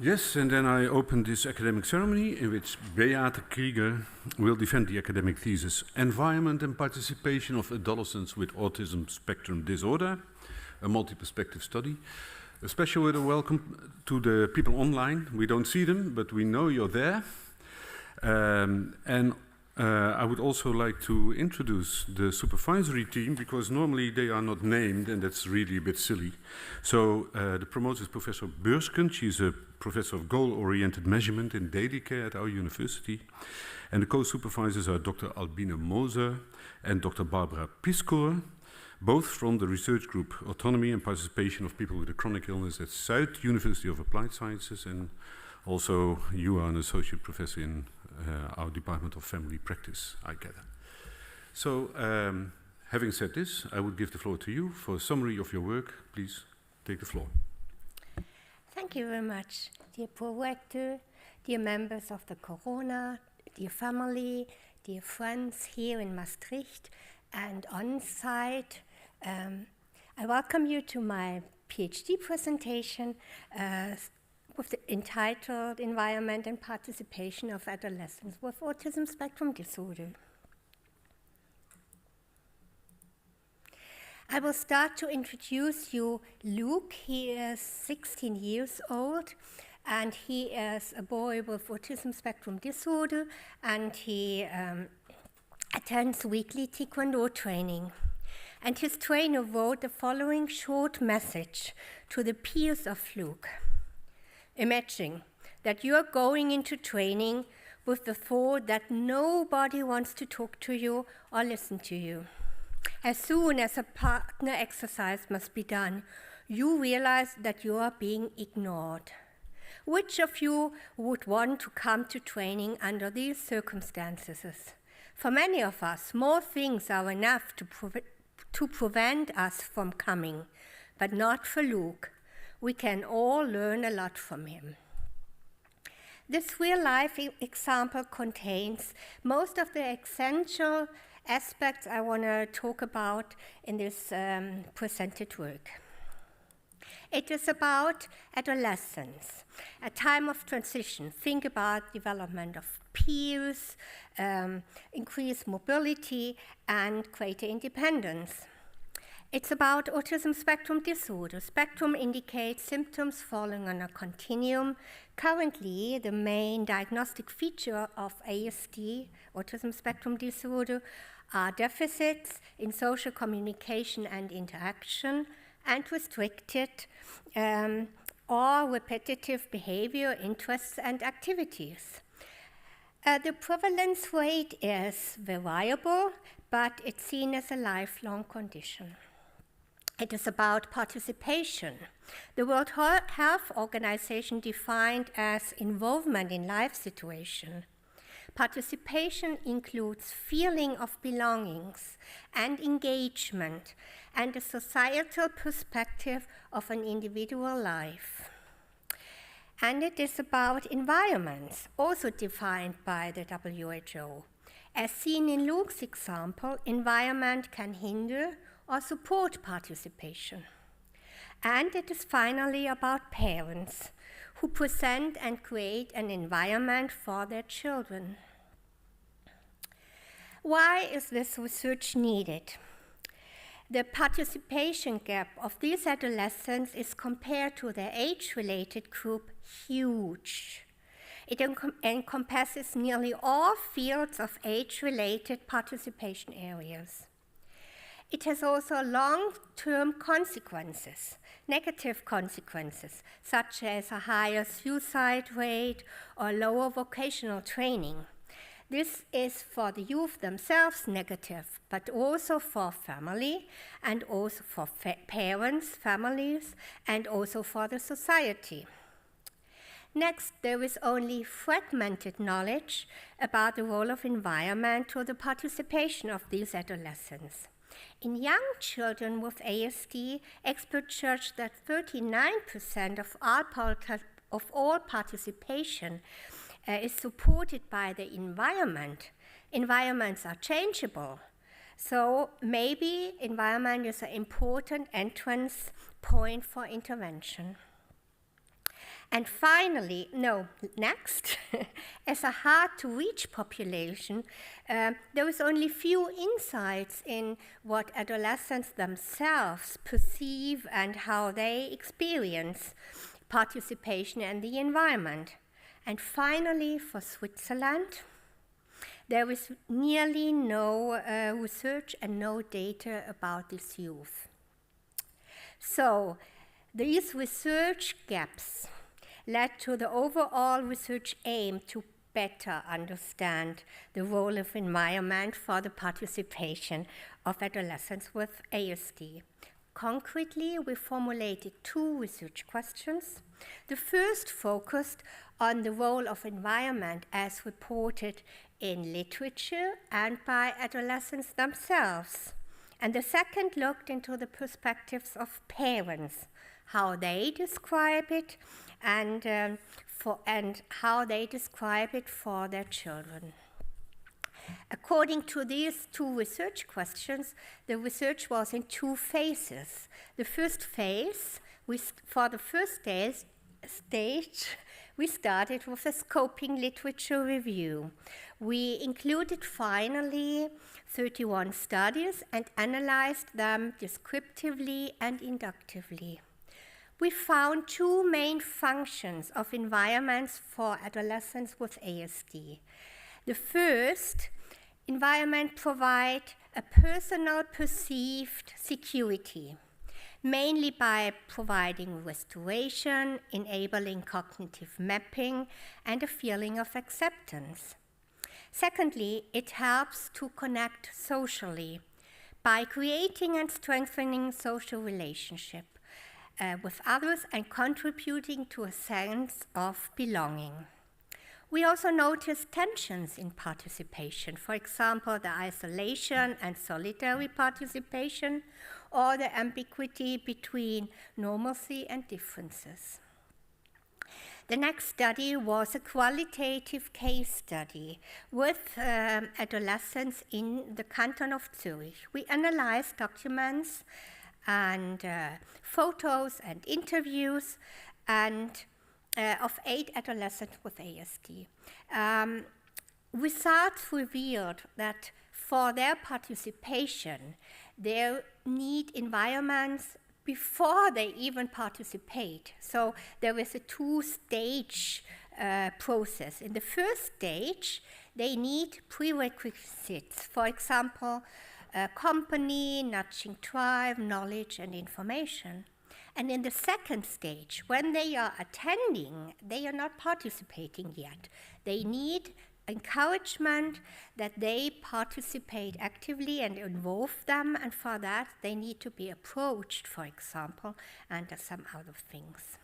Yes, and then I opened this academic ceremony in which Beate Krieger will defend the academic thesis Environment and Participation of Adolescents with Autism Spectrum Disorder, a multi-perspective study. A special word of welcome to the people online. We don't see them, but we know you're there. I would also like to introduce the supervisory team, because normally they are not named, and that's really a bit silly. So the promoter is Professor Beursken. She's a professor of goal-oriented measurement in daily care at our university. And the co-supervisors are Dr. Albine Moser and Dr. Barbara Piskor, both from the research group Autonomy and Participation of People with a Chronic Illness at Zuid University of Applied Sciences, and also you are an associate professor in our Department of Family Practice, I gather. So, having said this, I would give the floor to you for a summary of your work. Please take the floor. Thank you very much, dear prorector, dear members of the Corona, dear family, dear friends here in Maastricht and on site. I welcome you to my PhD presentation with the entitled Environment and Participation of Adolescents with Autism Spectrum Disorder. I will start to introduce you Luke. He is 16 years old, and he is a boy with autism spectrum disorder, and he attends weekly Taekwondo training. And his trainer wrote the following short message to the peers of Luke. Imagine that you are going into training with the thought that nobody wants to talk to you or listen to you. As soon as a partner exercise must be done, you realize that you are being ignored. Which of you would want to come to training under these circumstances? For many of us, small things are enough to prevent us from coming, but not for Luke. We can all learn a lot from him. This real-life example contains most of the essential aspects I want to talk about in this presented work. It is about adolescence, a time of transition. Think about development of peers, increased mobility, and greater independence. It's about autism spectrum disorder. Spectrum indicates symptoms falling on a continuum. Currently, the main diagnostic feature of ASD, autism spectrum disorder, are deficits in social communication and interaction, and restricted or repetitive behavior, interests, and activities. The prevalence rate is variable, but it's seen as a lifelong condition. It is about participation. The World Health Organization defined as involvement in life situation. Participation includes feeling of belongings and engagement and a societal perspective of an individual life. And it is about environments, also defined by the WHO. As seen in Luke's example, environment can hinder or support participation. And it is finally about parents who present and create an environment for their children. Why is this research needed? The participation gap of these adolescents is, compared to their age-related group, huge. It encompasses nearly all fields of age-related participation areas. It has also long-term consequences, negative consequences, such as a higher suicide rate or lower vocational training. This is for the youth themselves negative, but also for family, and also for parents, families, and also for the society. Next, there is only fragmented knowledge about the role of environment to the participation of these adolescents. In young children with ASD, experts judge that 39% of all participation is supported by the environment. Environments are changeable, so maybe environment is an important entrance point for intervention. And finally, next, as a hard-to-reach population, there is only few insights in what adolescents themselves perceive and how they experience participation in the environment. And finally, for Switzerland, there is nearly no research and no data about this youth. So, these research gaps led to the overall research aim to better understand the role of environment for the participation of adolescents with ASD. Concretely, we formulated 2 research questions. The first focused on the role of environment as reported in literature and by adolescents themselves. And the second looked into the perspectives of parents, how they describe it, and how they describe it for their children. According to these 2 research questions, the research was in 2 phases. The first phase, for the first stage, we started with a scoping literature review. We included finally 31 studies and analyzed them descriptively and inductively. We found 2 main functions of environments for adolescents with ASD. The first, environment provide a personal perceived security, mainly by providing restoration, enabling cognitive mapping, and a feeling of acceptance. Secondly, it helps to connect socially by creating and strengthening social relationship with others and contributing to a sense of belonging. We also noticed tensions in participation, for example, the isolation and solitary participation, or the ambiguity between normalcy and differences. The next study was a qualitative case study with adolescents in the canton of Zurich. We analyzed documents and photos and interviews of 8 adolescents with ASD. Results revealed that for their participation, they need environments before they even participate. So there is a 2-stage process. In the first stage, they need prerequisites, for example, company, nudging tribe, knowledge, and information. And in the second stage, when they are attending, they are not participating yet. They need encouragement that they participate actively and involve them, and for that they need to be approached, for example, and some other things.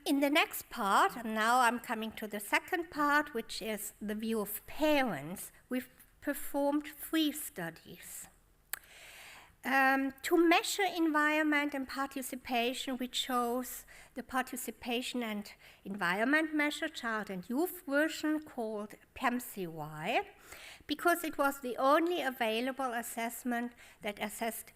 In the next part, and now I'm coming to the second part, which is the view of parents, we've performed 3 studies. To measure environment and participation, we chose the participation and environment measure, child and youth version, called PAMCY, because it was the only available assessment that assessed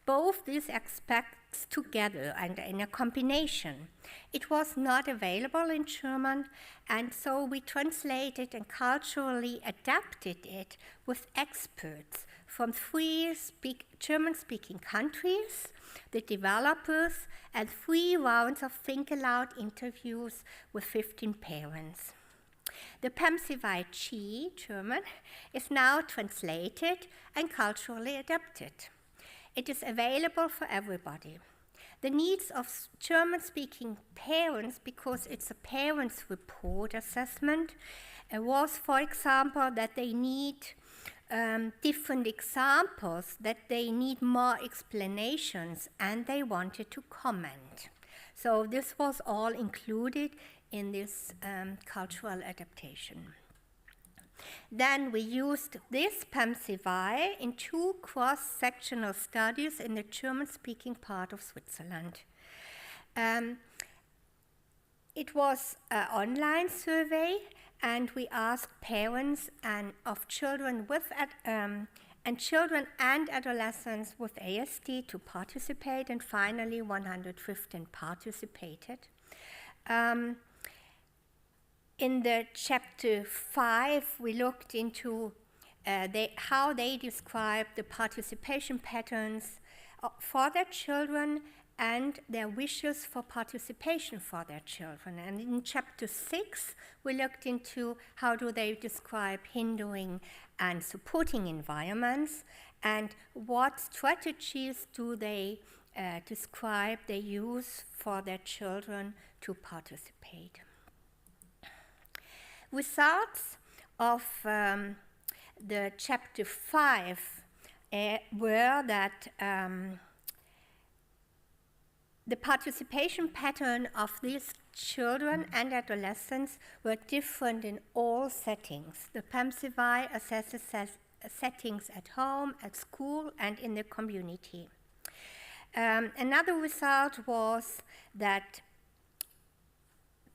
both these aspects together and in a combination. It was not available in German, and so we translated and culturally adapted it with experts from 3 German-speaking countries, the developers, and 3 rounds of think-aloud interviews with 15 parents. The PAMCY German is now translated and culturally adapted. It is available for everybody. The needs of German-speaking parents, because it's a parents' report assessment, was, for example, that they need different examples, that they need more explanations, and they wanted to comment. So this was all included in this cultural adaptation. Then we used this PAMCY in 2 cross-sectional studies in the German-speaking part of Switzerland. It was an online survey, and we asked parents of children with and children and adolescents with ASD to participate, and finally 115 participated. In the chapter 5, we looked into how they describe the participation patterns for their children and their wishes for participation for their children. And in chapter 6, we looked into how do they describe hindering and supporting environments, and what strategies do they describe they use for their children to participate. Results of the chapter 5 were that the participation pattern of these children and adolescents were different in all settings. The PAM-CVI assesses settings at home, at school, and in the community. Another result was that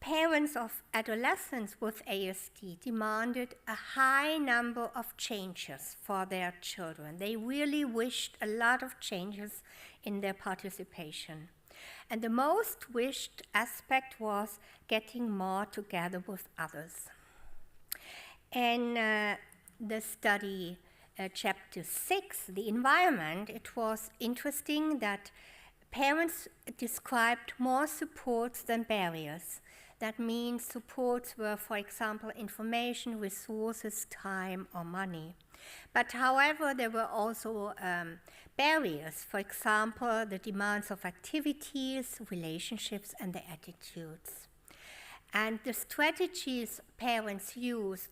parents of adolescents with ASD demanded a high number of changes for their children. They really wished a lot of changes in their participation. And the most wished aspect was getting more together with others. In the study, chapter 6, the environment, it was interesting that parents described more supports than barriers. That means supports were, for example, information, resources, time, or money. But however, there were also barriers, for example, the demands of activities, relationships, and the attitudes. And the strategies parents used,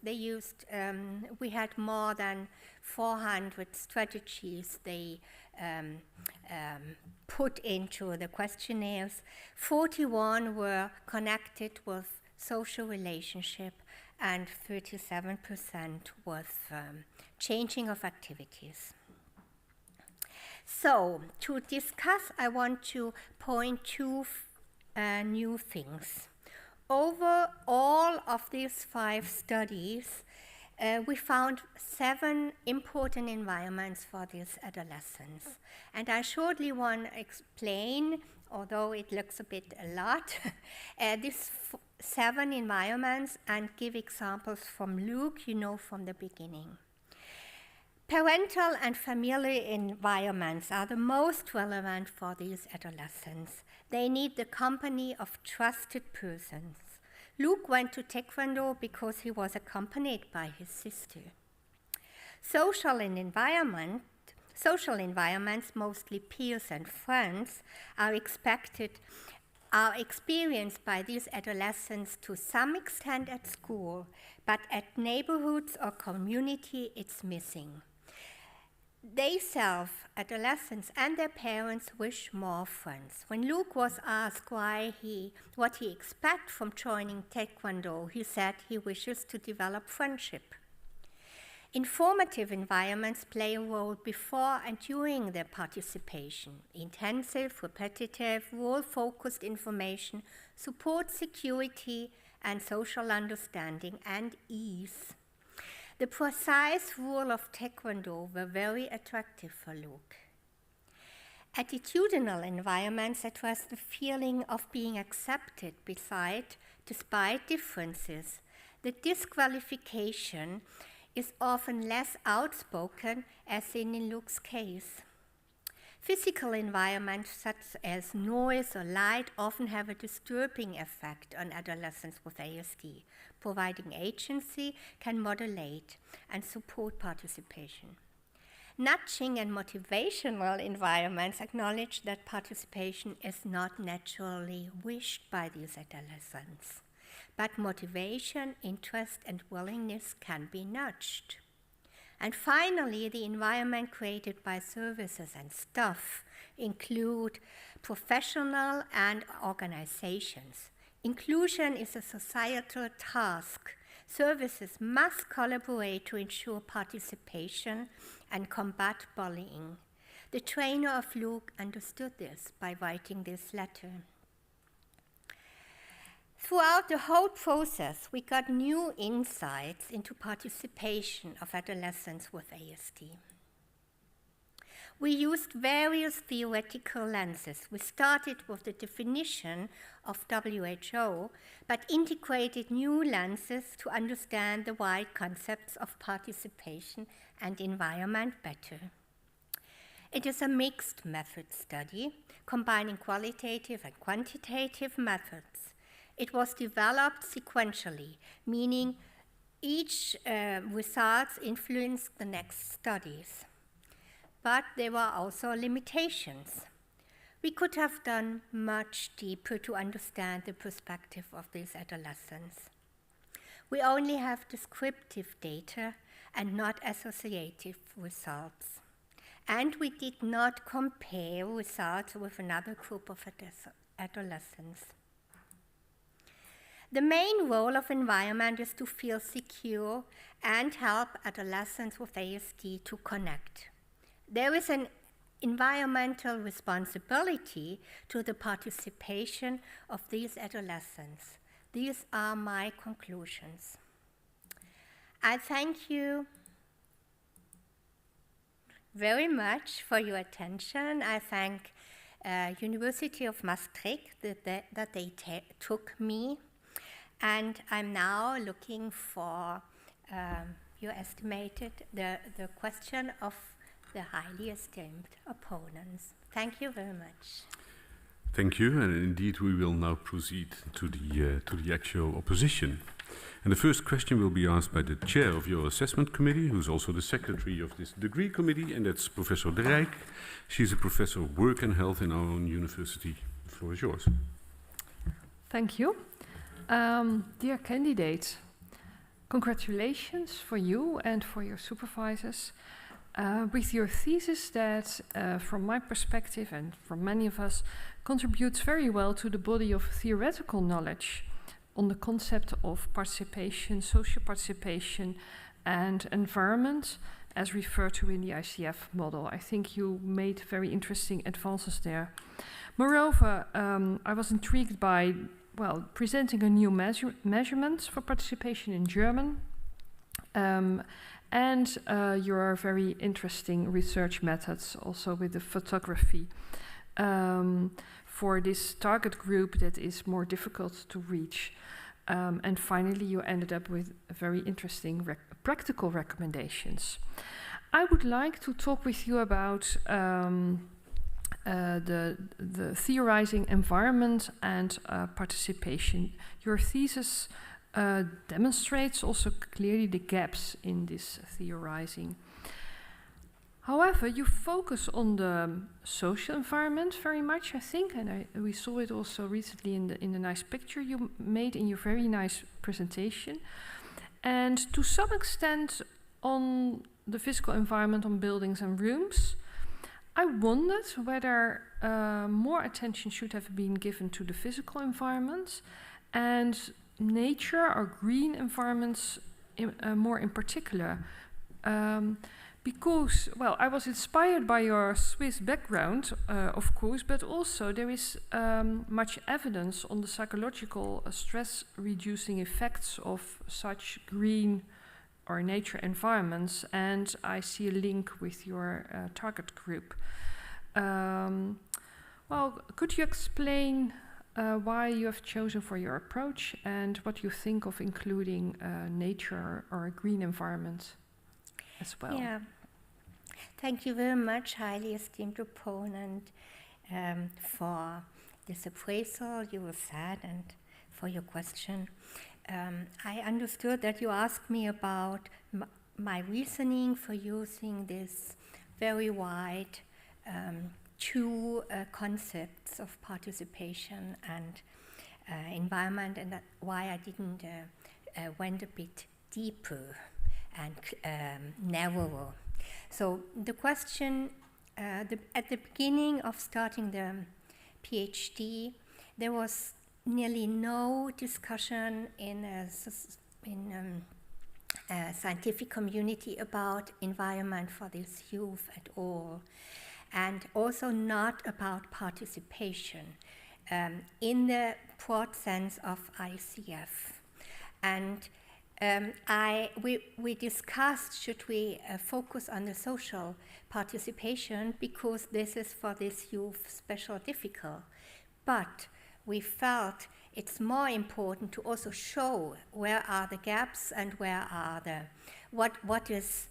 we had more than 400 strategies they put into the questionnaires. 41 were connected with social relationship, and 37% with changing of activities. So, to discuss, I want to point to new things. Over all of these 5 studies, we found 7 important environments for these adolescents. And I shortly want to explain, although it looks a lot, these 7 environments and give examples from Luke, from the beginning. Parental and familial environments are the most relevant for these adolescents. They need the company of trusted persons. Luke went to Taekwondo because he was accompanied by his sister. Social environments, mostly peers and friends, are experienced by these adolescents to some extent at school, but at neighborhoods or community it's missing. They adolescents and their parents wish more friends. When Luke was asked what he expects from joining Taekwondo, he said he wishes to develop friendship. Informative environments play a role before and during their participation. Intensive, repetitive, role-focused information supports security and social understanding and ease. The precise rule of Taekwondo were very attractive for Luke. Attitudinal environments address the feeling of being accepted despite differences. The disqualification is often less outspoken, as in Luke's case. Physical environments such as noise or light often have a disturbing effect on adolescents with ASD. Providing agency can modulate and support participation. Nudging and motivational environments acknowledge that participation is not naturally wished by these adolescents, but motivation, interest, and willingness can be nudged. And finally, the environment created by services and staff include professional and organizations. Inclusion is a societal task. Services must collaborate to ensure participation and combat bullying. The trainer of Luke understood this by writing this letter. Throughout the whole process, we got new insights into participation of adolescents with ASD. We used various theoretical lenses. We started with the definition of WHO, but integrated new lenses to understand the wide concepts of participation and environment better. It is a mixed method study, combining qualitative and quantitative methods. It was developed sequentially, meaning each results influenced the next studies. But there were also limitations. We could have done much deeper to understand the perspective of these adolescents. We only have descriptive data and not associative results. And we did not compare results with another group of adolescents. The main role of environment is to feel secure and help adolescents with ASD to connect. There is an environmental responsibility to the participation of these adolescents. These are my conclusions. I thank you very much for your attention. I thank University of Maastricht that they took me, and I'm now looking for you estimated the question of the highly esteemed opponents. Thank you very much. Thank you, and indeed we will now proceed to the actual opposition. And the first question will be asked by the chair of your assessment committee, who's also the secretary of this degree committee, and that's Professor De Rijk. She's a professor of work and health in our own university. The floor is yours. Thank you. Dear candidates, congratulations for you and for your supervisors with your thesis that, from my perspective and from many of us, contributes very well to the body of theoretical knowledge on the concept of participation, social participation, and environment, as referred to in the ICF model. I think you made very interesting advances there. Moreover, I was intrigued by, well, presenting a new measurement for participation in German, and your very interesting research methods, also with the photography, for this target group that is more difficult to reach. And finally, you ended up with very interesting practical recommendations. I would like to talk with you about the theorizing environment and participation. Your thesis demonstrates also clearly the gaps in this theorizing. However, you focus on the social environment very much, I think, and we saw it also recently in the nice picture you made in your very nice presentation, and to some extent on the physical environment on buildings and rooms. I wondered whether more attention should have been given to the physical environment and nature or green environments more in particular. Because, well, I was inspired by your Swiss background, of course, but also there is much evidence on the psychological stress-reducing effects of such green or nature environments, and I see a link with your target group. Well, could you explain why you have chosen for your approach and what you think of including nature or a green environment as well? Yeah, thank you very much, highly esteemed opponent, for this appraisal you have had and for your question. I understood that you asked me about my reasoning for using this very wide two concepts of participation and environment, and that why I didn't went a bit deeper and narrower. So the question, at the beginning of starting the PhD, there was nearly no discussion in a scientific community about environment for this youth at all, and also not about participation in the broad sense of ICF. And we discussed should we focus on the social participation because this is for this youth special difficult. But we felt it's more important to also show where are the gaps and where are what is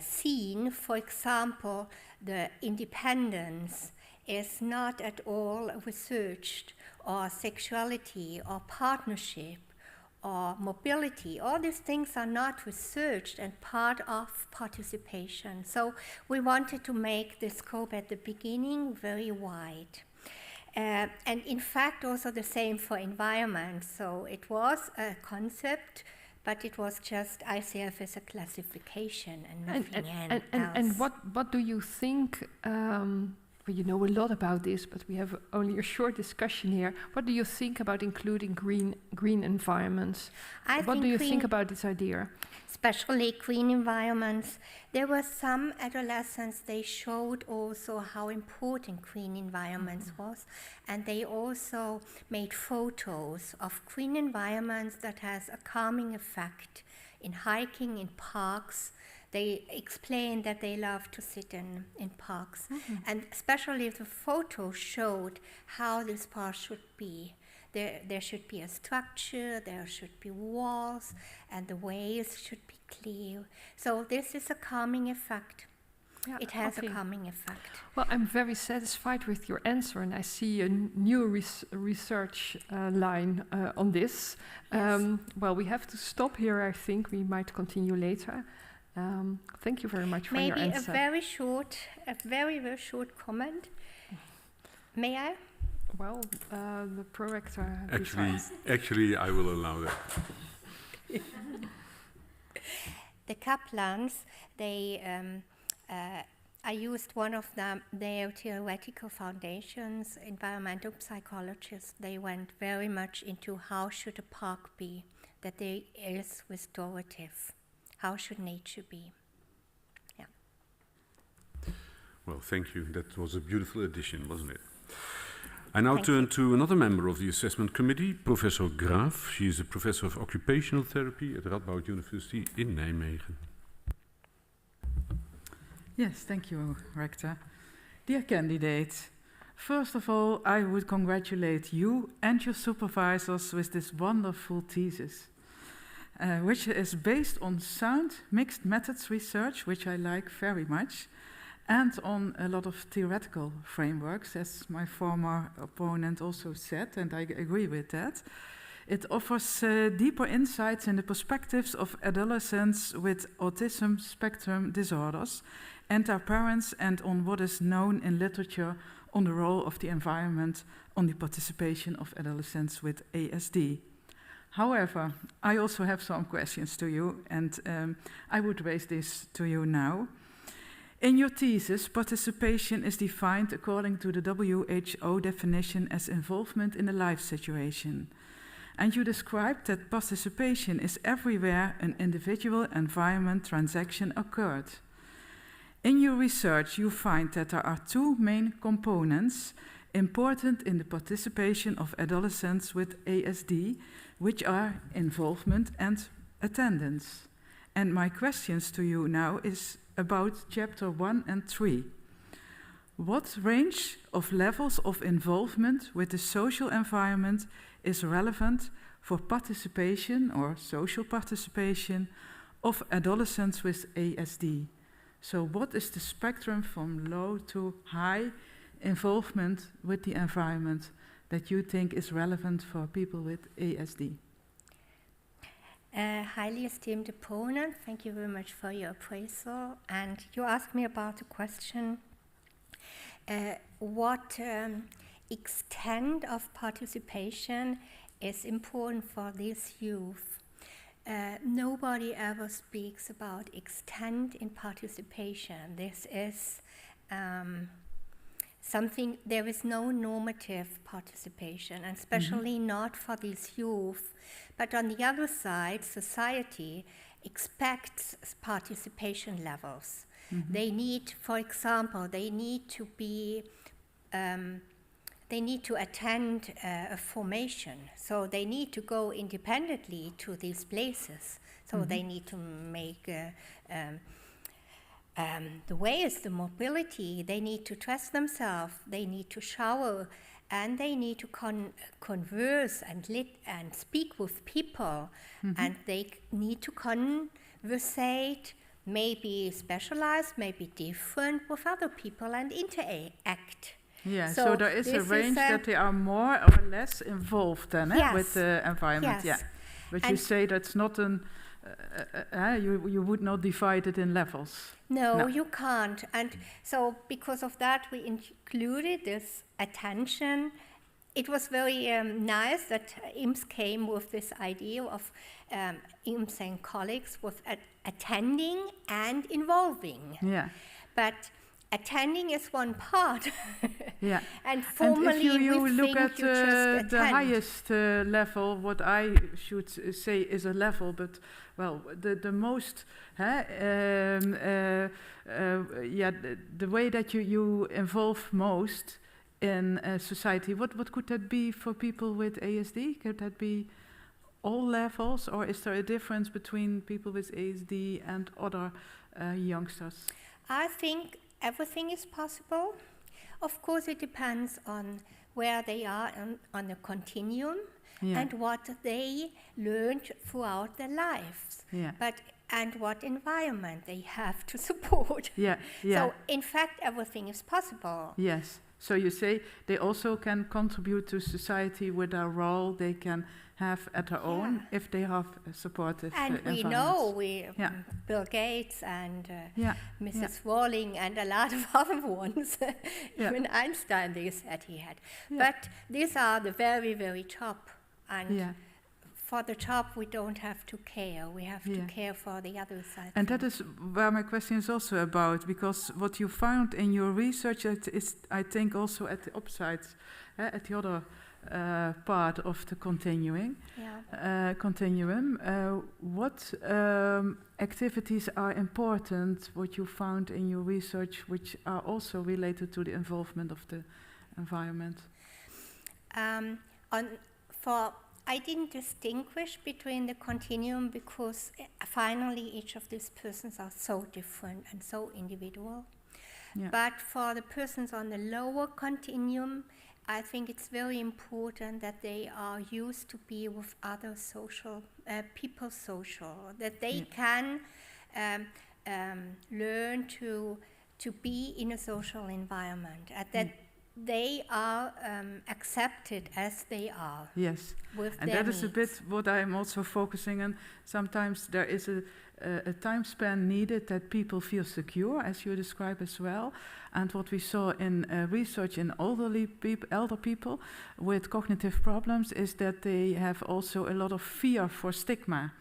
seen. For example, the independence is not at all researched, or sexuality or partnership or mobility. All these things are not researched and part of participation. So we wanted to make the scope at the beginning very wide. And in fact, also the same for environment. So it was a concept, but it was just ICF as a classification and nothing else. And what do you think? Well, you know a lot about this, but we have only a short discussion here. What do you think about including green environments? What do you think about this idea? Especially green environments. There were some adolescents, they showed also how important green environments was, and they also made photos of green environments that has a calming effect in hiking, in parks. They explained that they love to sit in parks. And especially the photos showed how this park should be. There should be a structure, there should be walls, and the ways should be clear. So this is a calming effect. Yeah, it has a calming effect. Well, I'm very satisfied with your answer, and I see a new research line on this. Yes. Well, we have to stop here, I think. We might continue later. Thank you very much for your answer. Maybe a very, very short comment. May I? Well, the prorector Actually, I will allow that. The Kaplans, I used one of their theoretical foundations, environmental psychologists. They went very much into how should a park be, that there is restorative. How should nature be? Yeah. Well, thank you. That was a beautiful addition, wasn't it? I now turn to another member of the assessment committee, Professor Graaf. She is a professor of occupational therapy at Radboud University in Nijmegen. Yes, thank you, Rector. Dear candidate, first of all, I would congratulate you and your supervisors with this wonderful thesis, which is based on sound mixed methods research, which I like very much, and on a lot of theoretical frameworks, as my former opponent also said, and I agree with that. It offers deeper insights in the perspectives of adolescents with autism spectrum disorders and their parents, and on what is known in literature on the role of the environment on the participation of adolescents with ASD. However, I also have some questions to you, and I would raise this to you now. In your thesis, participation is defined according to the WHO definition as involvement in a life situation. And you described that participation is everywhere an individual environment transaction occurred. In your research, you find that there are two main components important in the participation of adolescents with ASD, which are involvement and attendance. And my questions to you now is about chapter 1 and 3. What range of levels of involvement with the social environment is relevant for participation or social participation of adolescents with ASD? So what is the spectrum from low to high involvement with the environment that you think is relevant for people with ASD? Highly esteemed opponent, thank you very much for your appraisal. And you asked me about the question, what extent of participation is important for this youth? Nobody ever speaks about extent in participation. This is something, there is no normative participation, and especially not for these youth. But on the other side, society expects participation levels. They need, for example, they need to attend a formation. So they need to go independently to these places. So they need to make the ways, the mobility. They need to dress themselves. They need to shower, and they need to converse and speak with people. And they need to conversate, maybe specialized, maybe different with other people, and interact. Yeah, so there is a range that they are more or less involved then with the environment. Yes. Yeah, but you say that's not you would not divide it in levels. No, you can't. And so because of that, we included this attention. It was very nice that IMS came with this idea of IMS and colleagues with attending and involving. Yeah. But attending is one part. Yeah. And formally, and if you we look think at you just attend. the highest level, what I should say is a level, but well, the most, the way that you involve most in society, what could that be for people with ASD? Could that be all levels, or is there a difference between people with ASD and other youngsters? I think everything is possible. Of course, it depends on where they are on the continuum and what they learned throughout their lives, and what environment they have to support. So, in fact, everything is possible. Yes. So you say they also can contribute to society with their role they can have at their own if they have a supportive we know Bill Gates and Mrs. Walling and a lot of other ones. Even Einstein, they said he had. But these are the very, very top. And for the top, we don't have to care. We have to care for the other side. And that is where my question is also about, because what you found in your research is, I think, also at the upsides, at the other part of the continuum. What activities are important, what you found in your research, which are also related to the involvement of the environment? I didn't distinguish between the continuum because finally each of these persons are so different and so individual. But for the persons on the lower continuum, I think it's very important that they are used to be with other people social, that they can learn to be in a social environment, and that they are accepted as they are. Yes, with and their that is a bit what I'm also focusing on. Sometimes there is a time span needed that people feel secure, as you describe as well. And what we saw in research in elder people with cognitive problems is that they have also a lot of fear for stigma.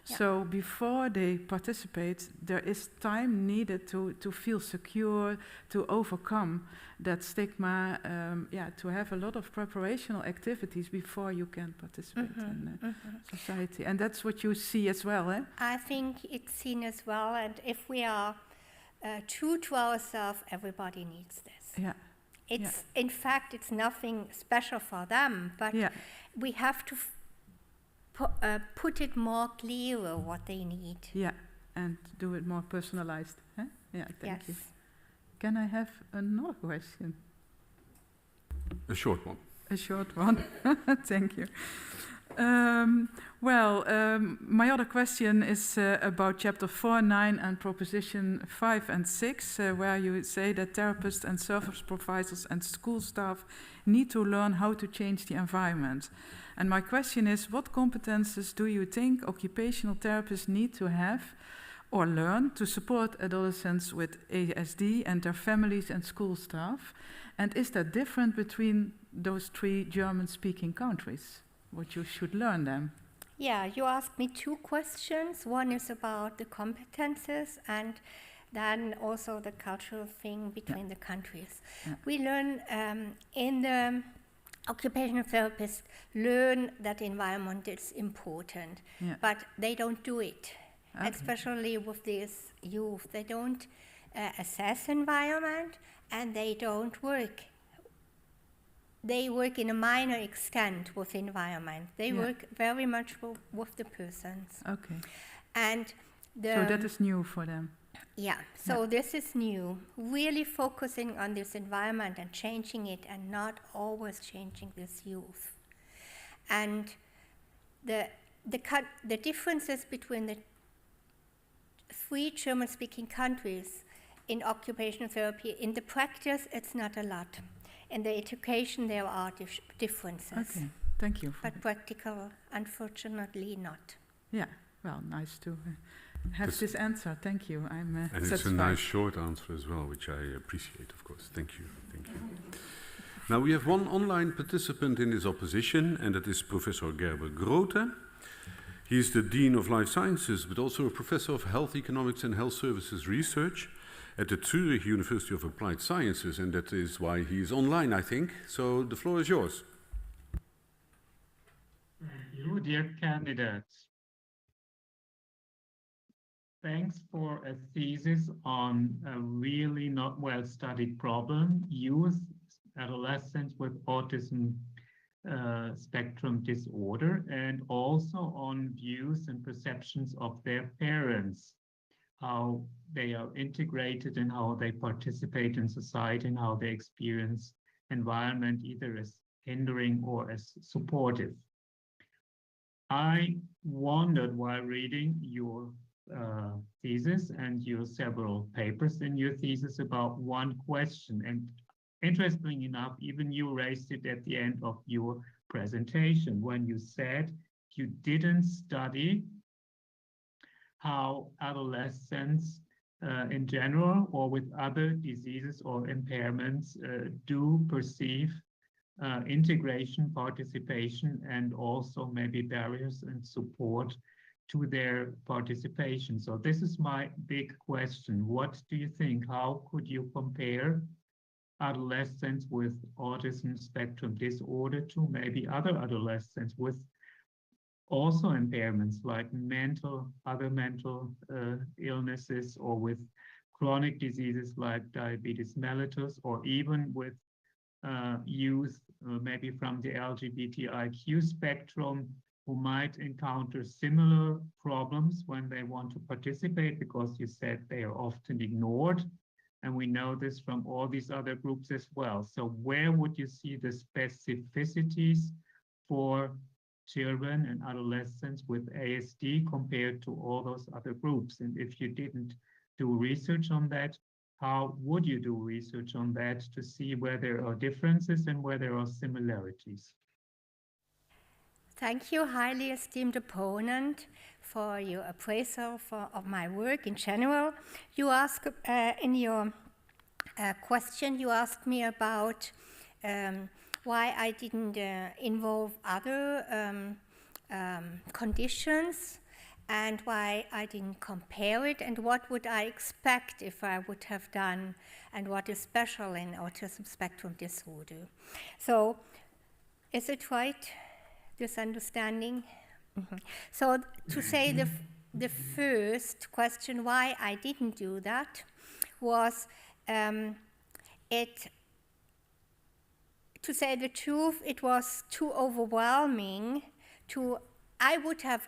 So before they participate, there is time needed to feel secure, to overcome that stigma, to have a lot of preparational activities before you can participate in society. And that's what you see as well, eh? I think it's seen as well, and if we are true to ourselves, everybody needs this. In fact, it's nothing special for them, but we have to put it more clearer what they need. And do it more personalized. Huh? Thank you. Can I have another question? A short one. A short one. Thank you. My other question is about chapter 4, 9 and proposition 5 and 6, where you say that therapists and service providers and school staff need to learn how to change the environment. And my question is, what competences do you think occupational therapists need to have or learn to support adolescents with ASD and their families and school staff? And is that different between those 3 German-speaking countries? What you should learn them? You asked me 2 questions. One is about the competences and then also the cultural thing between the countries. We learn in the occupational therapists learn that environment is important, but they don't do it, especially with these youth. They don't assess environment and they don't work. They work in a minor extent with environment. They work very much with the persons. And So that is new for them. yeah, so this is new, really focusing on this environment and changing it and not always changing this youth. And the differences between the 3 German-speaking countries in occupational therapy, in the practice, it's not a lot. In the education, there are differences. Okay, thank you. But practical, unfortunately, not. Yeah, well, nice to have this answer. Thank you. I'm and satisfied. it's a nice short answer as well, which I appreciate, of course. Thank you. Thank you. Now, we have one online participant in this opposition, and that is Professor Gerber Grote. He is the Dean of Life Sciences, but also a Professor of Health Economics and Health Services Research at the Zurich University of Applied Sciences, and that is why he is online, I think. So the floor is yours. Thank you, dear candidates. Thanks for a thesis on a really not well-studied problem, youth, adolescents with autism spectrum disorder, and also on views and perceptions of their parents, how they are integrated and how they participate in society and how they experience environment either as hindering or as supportive. I wondered while reading your thesis and your several papers in your thesis about one question, and interestingly enough, even you raised it at the end of your presentation when you said you didn't study how adolescents in general or with other diseases or impairments do perceive integration, participation, and also maybe barriers and support to their participation. So this is my big question. What do you think? How could you compare adolescents with autism spectrum disorder to maybe other adolescents with also impairments like other mental illnesses, or with chronic diseases like diabetes mellitus, or even with youth maybe from the LGBTIQ spectrum who might encounter similar problems when they want to participate, because you said they are often ignored. And we know this from all these other groups as well. So where would you see the specificities for children and adolescents with ASD compared to all those other groups? And if you didn't do research on that, how would you do research on that to see where there are differences and where there are similarities? Thank you, highly esteemed opponent, for your appraisal of my work in general. You asked in your question, you asked me about why I didn't involve other conditions and why I didn't compare it, and what would I expect if I would have done, and what is special in autism spectrum disorder. So is it right, this understanding? So to say the first question why I didn't do that was to say the truth, it was too overwhelming I would have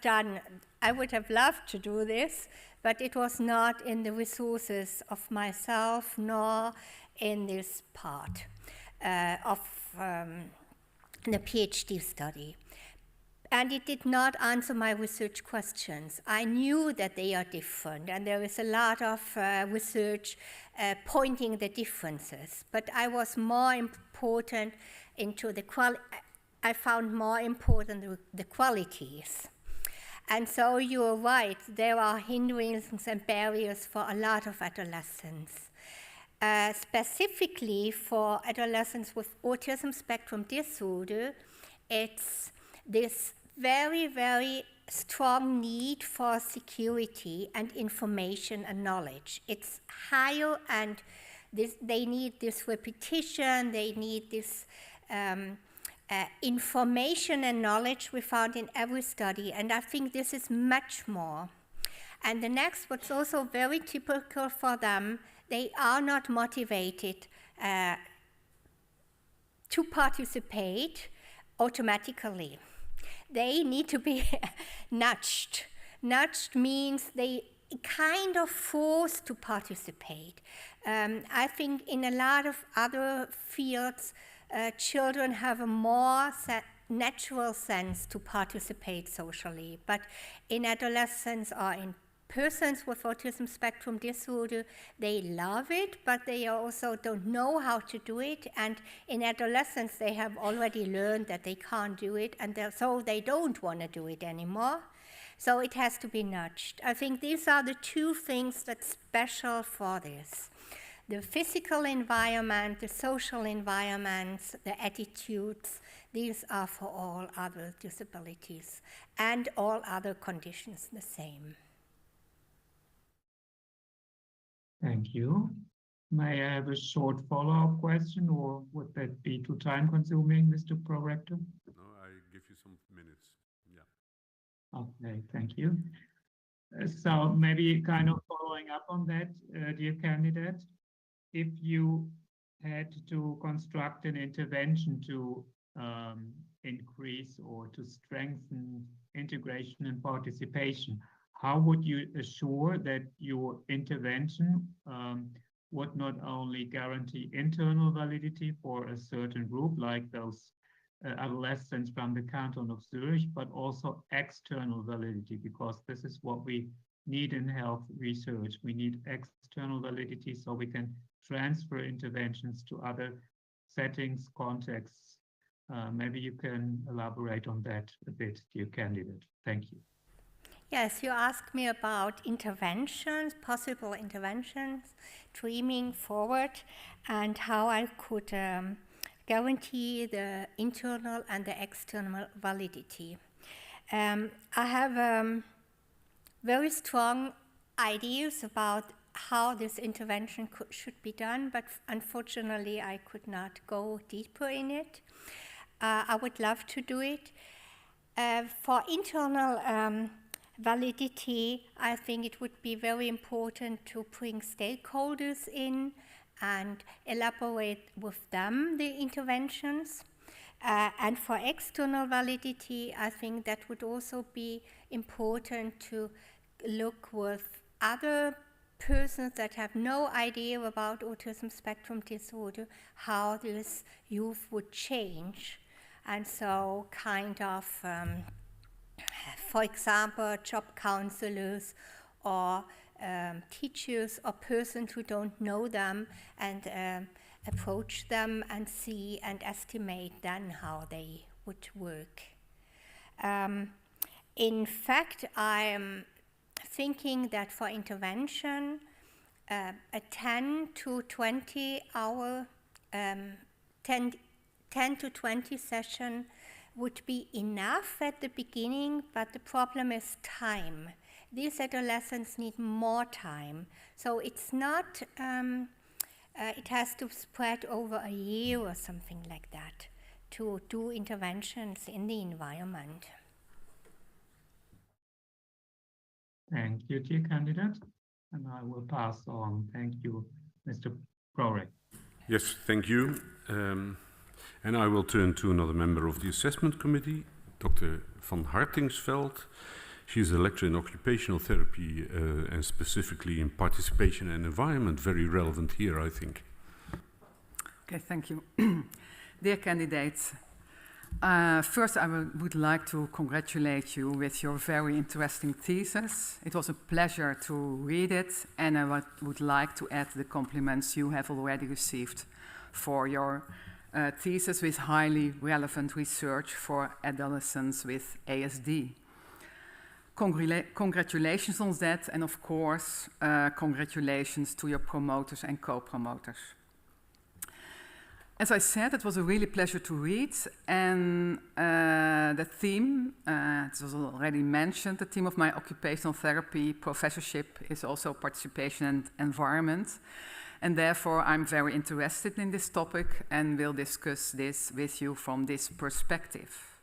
loved to do this, but it was not in the resources of myself nor in this part of the PhD study. And it did not answer my research questions. I knew that they are different, and there is a lot of research pointing the differences. But I was more important into I found more important the qualities. And so you're right, there are hindrances and barriers for a lot of adolescents. Specifically for adolescents with autism spectrum disorder, it's this very, very strong need for security and information and knowledge. It's higher, and they need this repetition, they need this information and knowledge we found in every study, and I think this is much more. And the next, what's also very typical for them, they are not motivated to participate automatically. They need to be nudged Nudged means they kind of forced to participate. I think in a lot of other fields, children have a more natural sense to participate socially. But in adolescence or in persons with autism spectrum disorder, they love it, but they also don't know how to do it. And in adolescence, they have already learned that they can't do it, and so they don't want to do it anymore. So it has to be nudged. I think these are the two things that's special for this. The physical environment, the social environments, the attitudes, these are for all other disabilities and all other conditions the same. Thank you. May I have a short follow-up question, or would that be too time-consuming, Mr. Prorector? No, I give you some minutes. Yeah. Okay, thank you. So maybe kind of following up on that, dear candidate, if you had to construct an intervention to increase or to strengthen integration and participation, how would you assure that your intervention would not only guarantee internal validity for a certain group, like those adolescents from the canton of Zurich, but also external validity, because this is what we need in health research. We need external validity so we can transfer interventions to other settings, contexts. Maybe you can elaborate on that a bit, dear candidate. Thank you. Yes, you asked me about interventions, possible interventions, dreaming forward, and how I could guarantee the internal and the external validity. I have very strong ideas about how this intervention should be done, but unfortunately I could not go deeper in it. I would love to do it. For internal validity, I think it would be very important to bring stakeholders in and elaborate with them the interventions. And for external validity, I think that would also be important to look with other persons that have no idea about autism spectrum disorder, how this youth would change. And so kind of, for example, job counselors or teachers or persons who don't know them, and approach them and see and estimate then how they would work. In fact, I am thinking that for intervention, a 10 to 20 hour, 10 to 20 session would be enough at the beginning, but the problem is time. These adolescents need more time. So it's not, it has to spread over a year or something like that to do interventions in the environment. Thank you, dear candidate. And I will pass on. Thank you, Mr. Prorek. Yes, thank you. And I will turn to another member of the assessment committee, Dr. van Hartingsfeld. She's a lecturer in occupational therapy and specifically in participation and environment, very relevant here, I think. Okay, thank you. Dear candidates, first I would like to congratulate you with your very interesting thesis. It was a pleasure to read it, and I would like to add the compliments you have already received for your thesis with highly relevant research for adolescents with ASD. Congratulations on that, and of course, congratulations to your promoters and co-promoters. As I said, it was a really pleasure to read, and the theme, it was already mentioned, the theme of my occupational therapy professorship is also participation and environment, and therefore I'm very interested in this topic and will discuss this with you from this perspective.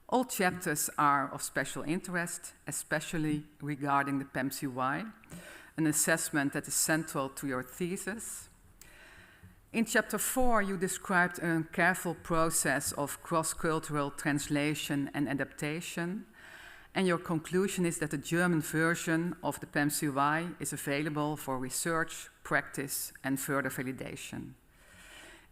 All chapters are of special interest, especially regarding the PEMCY, an assessment that is central to your thesis. In chapter 4, you described a careful process of cross-cultural translation and adaptation, And your conclusion is that the German version of the PAMCY is available for research, practice, and further validation.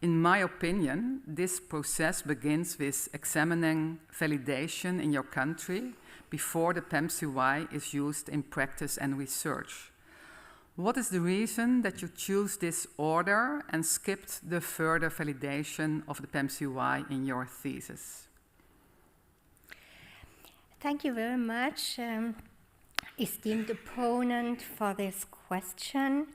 In my opinion, this process begins with examining validation in your country before the PAMCY is used in practice and research. What is the reason that you choose this order and skipped the further validation of the PAMCY in your thesis? Thank you very much, esteemed opponent, for this question,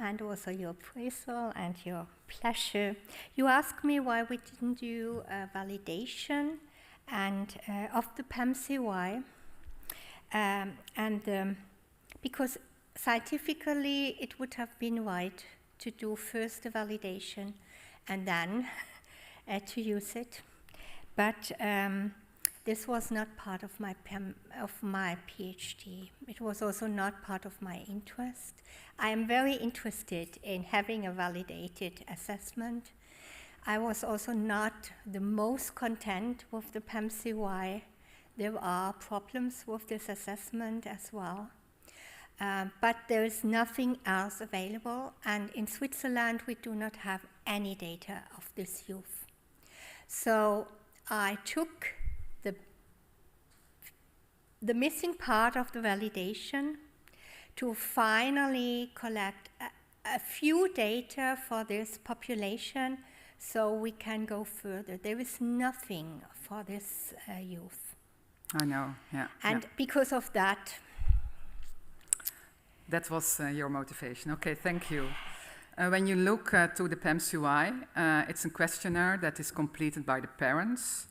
and also your appraisal and your pleasure. You asked me why we didn't do a validation of the PAMCY, because scientifically it would have been right to do first the validation and then to use it. But this was not part of my PhD. It was also not part of my interest. I am very interested in having a validated assessment. I was also not the most content with the PAMCY. There are problems with this assessment as well. But there is nothing else available, and in Switzerland we do not have any data of this youth. So I took the missing part of the validation to finally collect a few data for this population so we can go further. There is nothing for this youth. I know, yeah. And because of that... That was your motivation. Okay, thank you. When you look to the PAMCY, it's a questionnaire that is completed by the parents.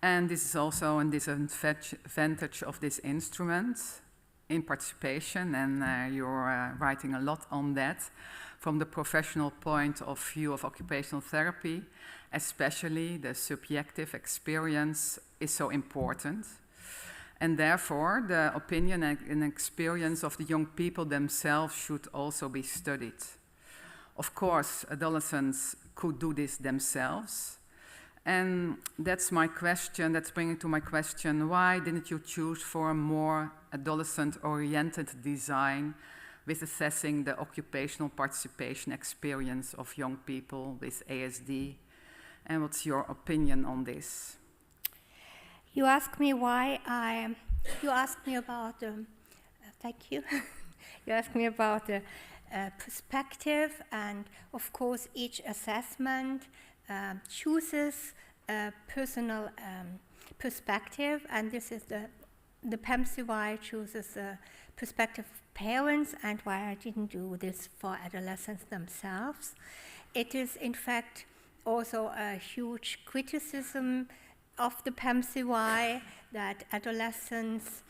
And this is also a disadvantage of this instrument in participation, and you're writing a lot on that from the professional point of view of occupational therapy. Especially the subjective experience is so important. And therefore, the opinion and experience of the young people themselves should also be studied. Of course, adolescents could do this themselves. And that's my question, that's bringing to my question, why didn't you choose for a more adolescent-oriented design with assessing the occupational participation experience of young people with ASD? And what's your opinion on this? You asked me you asked me about thank you. You asked me about the perspective, and of course each assessment chooses a personal perspective, and this is the PAMCY chooses the perspective of parents, and why I didn't do this for adolescents themselves. It is in fact also a huge criticism of the PAMCY that adolescents,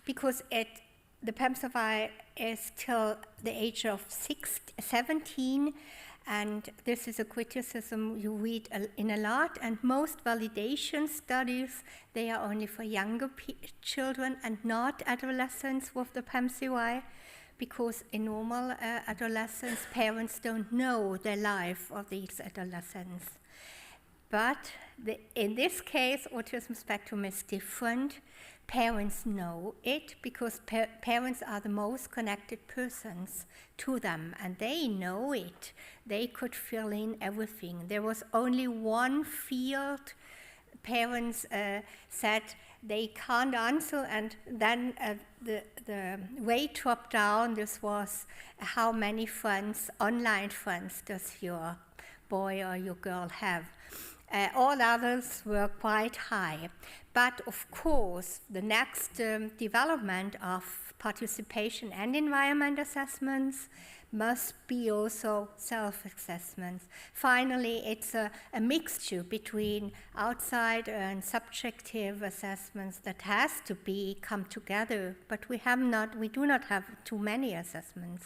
because the PAMCY is till the age of 17, and this is a criticism you read in a lot, and most validation studies, they are only for younger children and not adolescents with the PAMCY, because in normal adolescence, parents don't know the life of these adolescents. But in this case, autism spectrum is different. Parents know it because parents are the most connected persons to them, and they know it. They could fill in everything. There was only one field parents said they can't answer, and then the weight dropped down. This was how many friends, online friends, does your boy or your girl have? All others were quite high. But of course, the next development of participation and environment assessments must be also self-assessments. Finally, it's a mixture between outside and subjective assessments that has to come together, but we do not have too many assessments.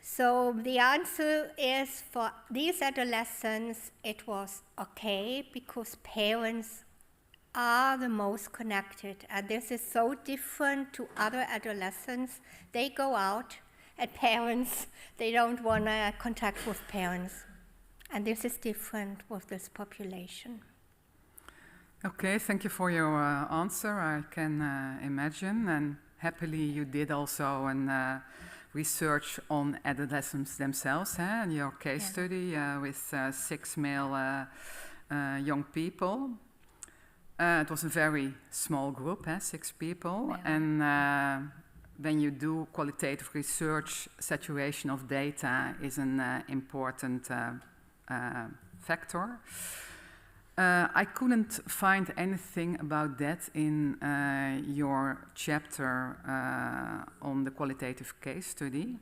So the answer is, for these adolescents, it was okay because parents are the most connected. And this is so different to other adolescents. They go out, and parents, they don't want to contact with parents. And this is different with this population. Okay, thank you for your answer. I can imagine, and happily you did also an research on adolescents themselves, and your case study with 6 male young people. It was a very small group, 6 people, and when you do qualitative research, saturation of data is an important factor. I couldn't find anything about that in your chapter on the qualitative case study.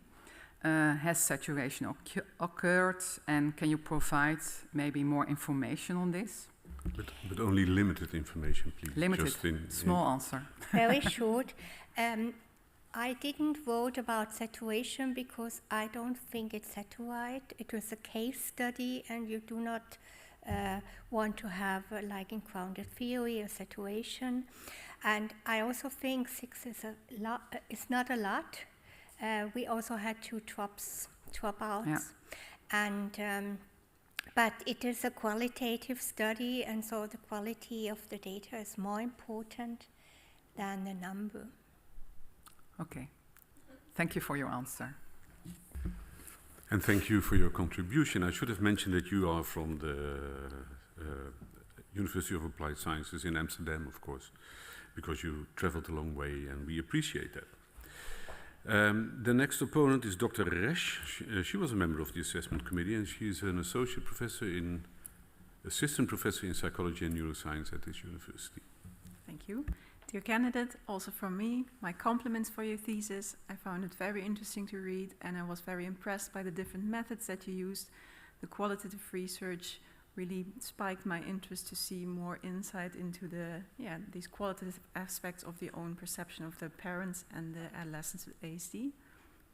Has saturation occurred, and can you provide maybe more information on this? But only limited information, please. Limited, Just small answer. Very short. I didn't wrote about saturation because I don't think it's saturated. It was a case study, and you do not want to have, like in grounded theory, a saturation. And I also think 6 is a lot. It's not a lot. We also had 2 dropouts, and but it is a qualitative study, and so the quality of the data is more important than the number. Okay, thank you for your answer. And thank you for your contribution. I should have mentioned that you are from the University of Applied Sciences in Amsterdam, of course, because you traveled a long way, and we appreciate that. The next opponent is Dr. Resch. She was a member of the assessment committee, and she is an assistant professor in psychology and neuroscience at this university. Thank you. Dear candidate, also from me, my compliments for your thesis. I found it very interesting to read, and I was very impressed by the different methods that you used. The qualitative research really spiked my interest to see more insight into these qualitative aspects of the own perception of the parents and the adolescents with ASD.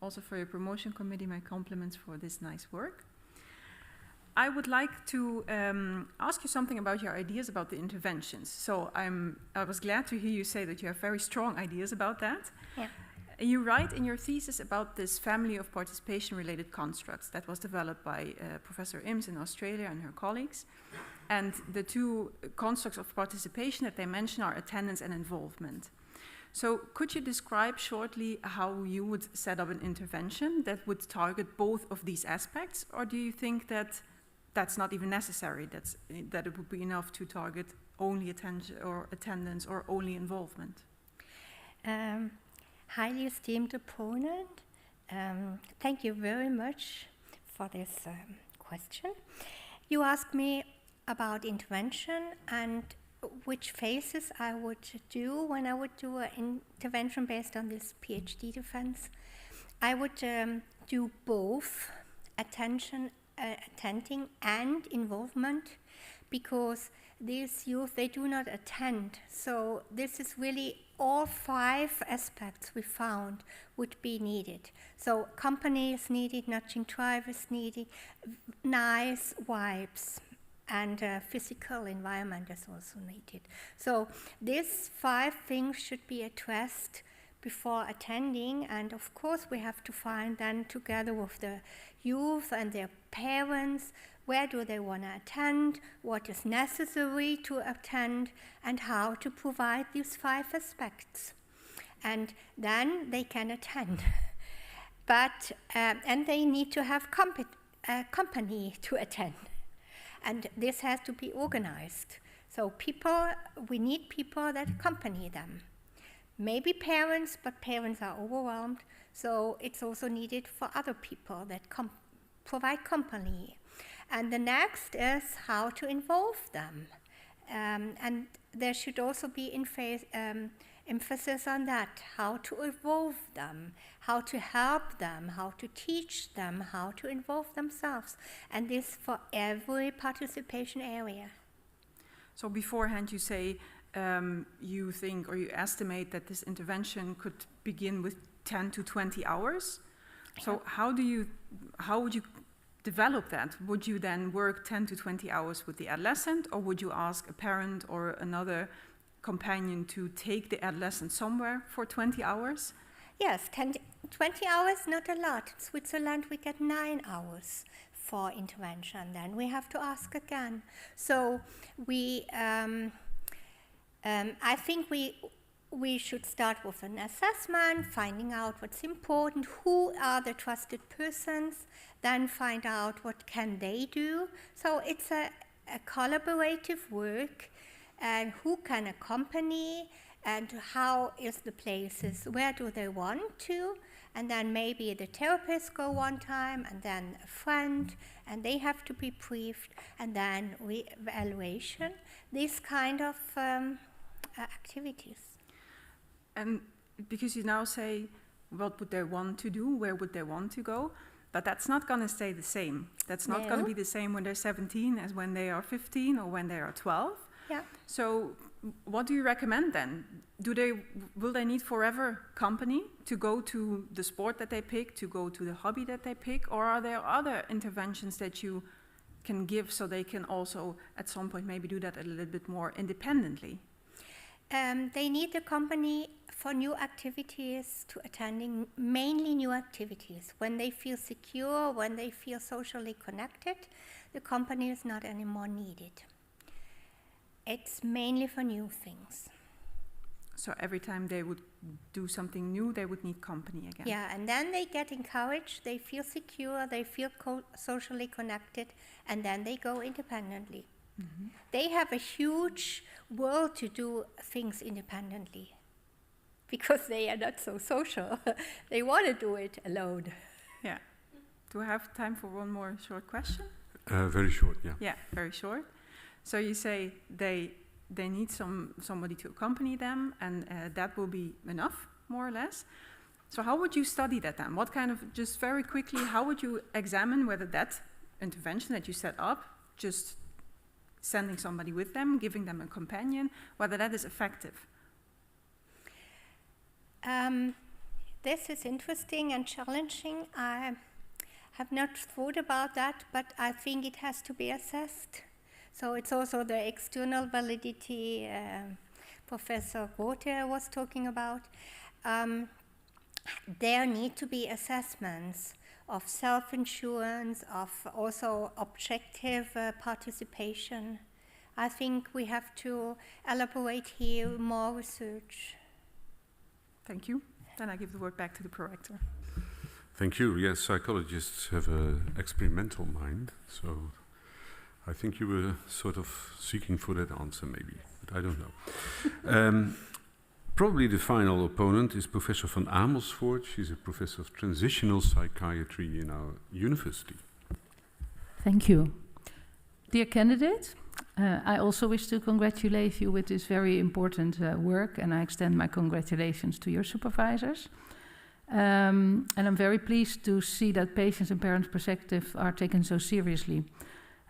Also for your promotion committee, my compliments for this nice work. I would like to ask you something about your ideas about the interventions. So I was glad to hear you say that you have very strong ideas about that. Yeah. You write in your thesis about this family of participation-related constructs that was developed by Professor Ims in Australia and her colleagues. And the 2 constructs of participation that they mention are attendance and involvement. So could you describe shortly how you would set up an intervention that would target both of these aspects? Or do you think that that's not even necessary, that it would be enough to target only attention or attendance or only involvement? Highly esteemed opponent, thank you very much for this question. You asked me about intervention and which phases I would do when I would do an intervention based on this PhD defense. I would do both attending and involvement, because these youth, they do not attend. So this is really all 5 aspects we found would be needed. So company is needed, nudging drive is needed, nice vibes, and physical environment is also needed. So these 5 things should be addressed before attending, and of course we have to find then together with the youth and their parents, where do they want to attend, what is necessary to attend, and how to provide these 5 aspects. And then they can attend. But, and they need to have company to attend. And this has to be organized. So we need people that accompany them. Maybe parents, but parents are overwhelmed. So it's also needed for other people that provide company. And the next is how to involve them. And there should also be emphasis on that, how to involve them, how to help them, how to teach them, how to involve themselves. And this for every participation area. So beforehand you say you think or you estimate that this intervention could begin with 10 to 20 hours. So how would you develop that? Would you then work 10 to 20 hours with the adolescent, or would you ask a parent or another companion to take the adolescent somewhere for 20 hours? Yes, 20 hours, not a lot. In Switzerland, we get 9 hours for intervention. Then we have to ask again. So we I think we should start with an assessment, finding out what's important, who are the trusted persons, then find out what can they do. So it's a collaborative work, and who can accompany, and how is the places, where do they want to, and then maybe the therapist go one time, and then a friend, and they have to be briefed, and then evaluation, these kind of activities. And because you now say, what would they want to do, where would they want to go, but that's not going to stay the same. That's not going to be the same when they're 17 as when they are 15 or when they are 12. Yeah. So what do you recommend then? Will they need forever company to go to the sport that they pick, to go to the hobby that they pick, or are there other interventions that you can give so they can also at some point maybe do that a little bit more independently? They need the company for new activities, to attending mainly new activities. When they feel secure, when they feel socially connected, the company is not anymore needed. It's mainly for new things. So every time they would do something new, they would need company again. Yeah, and then they get encouraged, they feel secure, they feel socially connected, and then they go independently. Mm-hmm. They have a huge world to do things independently because they are not so social. They want to do it alone. Yeah. Do I have time for one more short question? Very short, yeah. Yeah, very short. So you say they need somebody to accompany them, and that will be enough, more or less. So how would you study that then? What kind of, just very quickly, how would you examine whether that intervention that you set up, just sending somebody with them, giving them a companion, whether that is effective? This is interesting and challenging. I have not thought about that, but I think it has to be assessed. So it's also the external validity Professor Grote was talking about. There need to be assessments of self-insurance, of also objective participation. I think we have to elaborate here more research. Thank you. Then I give the word back to the prorector. Thank you. Yes, psychologists have an experimental mind, so I think you were sort of seeking for that answer maybe, but I don't know. Probably the final opponent is Professor van Amersfoort. She's a professor of transitional psychiatry in our university. Thank you. Dear candidate, I also wish to congratulate you with this very important work, and I extend my congratulations to your supervisors. And I'm very pleased to see that patients' and parents' perspectives are taken so seriously.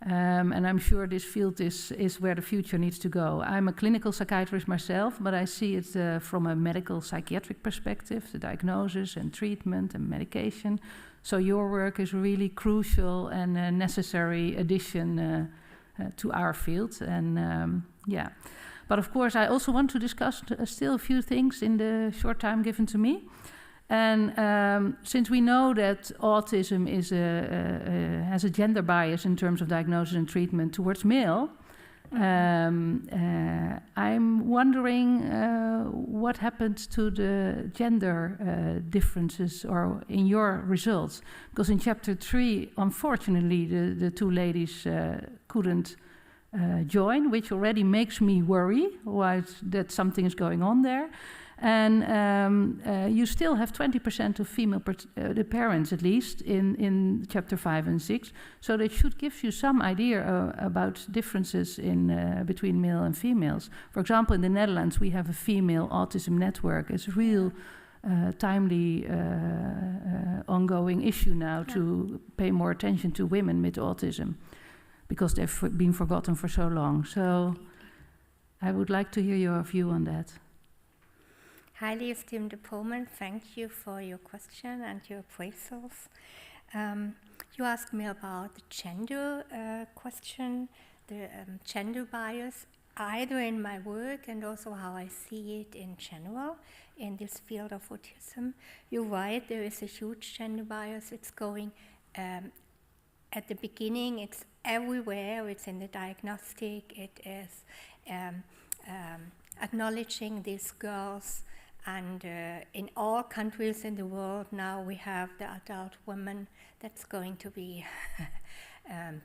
And I'm sure this field is where the future needs to go. I'm a clinical psychiatrist myself, but I see it from a medical psychiatric perspective, the diagnosis and treatment and medication. So your work is really crucial and a necessary addition to our field. And yeah, but of course I also want to discuss still a few things in the short time given to me. And since we know that autism is has a gender bias in terms of diagnosis and treatment towards male, I'm wondering what happened to the gender differences or in your results. Because in chapter 3, unfortunately, the two ladies couldn't join, which already makes me worry that something is going on there. And you still have 20% of female, the parents at least, in chapter 5 and 6. So that should give you some idea about differences in between male and females. For example, in the Netherlands, we have a female autism network. It's a real timely ongoing issue now to pay more attention to women with autism, because they've been forgotten for so long. So I would like to hear your view on that. Highly esteemed opponent, thank you for your question and your appraisals. You asked me about the gender question, the gender bias, either in my work and also how I see it in general in this field of autism. You're right, there is a huge gender bias. It's going at the beginning, it's everywhere, it's in the diagnostic, it is acknowledging these girls. And in all countries in the world now we have the adult woman that's going to be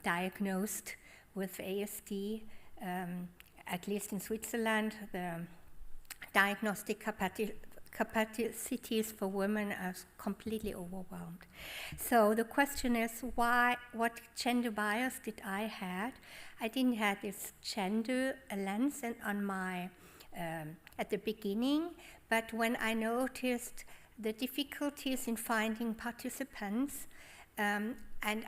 diagnosed with ASD. At least in Switzerland, the diagnostic capacities for women are completely overwhelmed. So the question is, what gender bias did I have? I didn't have this gender lens on my at the beginning, but when I noticed the difficulties in finding participants, and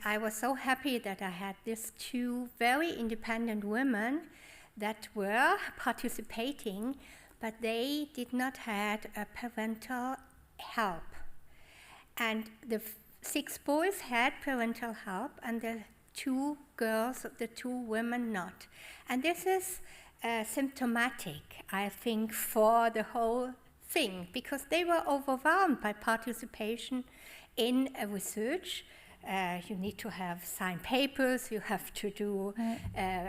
I was so happy that I had these two very independent women that were participating, but they did not have a parental help. And the 6 boys had parental help, and the 2 girls, the 2 women not. And this is symptomatic, I think, for the whole thing, because they were overwhelmed by participation in a research. You need to have signed papers, you have to do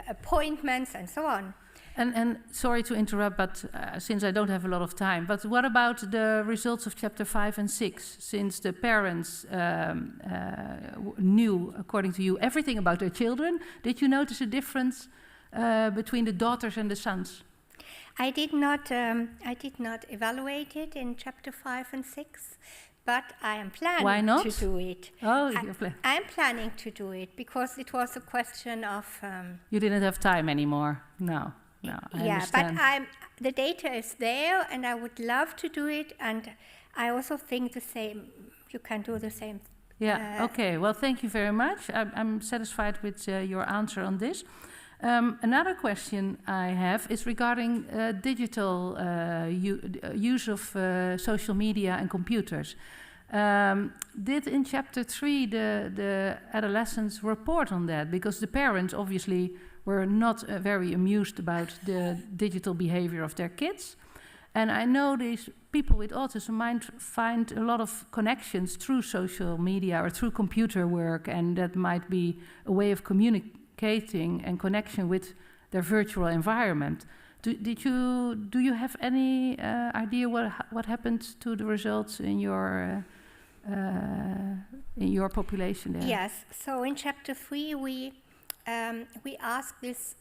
appointments, and so on. And sorry to interrupt, but since I don't have a lot of time, but what about the results of chapter 5 and 6? Since the parents knew, according to you, everything about their children, did you notice a difference between the daughters and the sons? I did not evaluate it in chapter 5 and 6, but I am planning Why not? to do it. Oh, I'm planning to do it because it was a question of... you didn't have time anymore? No, I understand. But the data is there, and I would love to do it, and I also think the same. You can do the same. Yeah, okay. Well, thank you very much. I'm satisfied with your answer on this. Another question I have is regarding digital use of social media and computers. Did in chapter 3 the adolescents report on that? Because the parents obviously were not very amused about the digital behavior of their kids. And I know these people with autism might find a lot of connections through social media or through computer work, and that might be a way of communicating and connection with their virtual environment. Do you have any idea what happened to the results in your population there? Yes. So in chapter 3 we asked this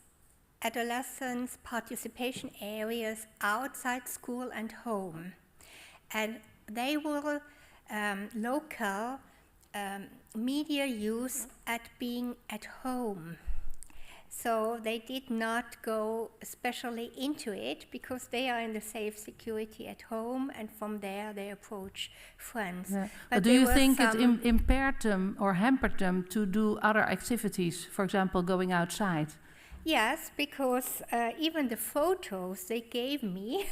adolescents participation areas outside school and home, and they were local media use at being at home. So they did not go especially into it because they are in the safe security at home, and from there they approach friends. Yeah. But do you think it impaired them or hampered them to do other activities, for example, going outside? Yes, because even the photos they gave me,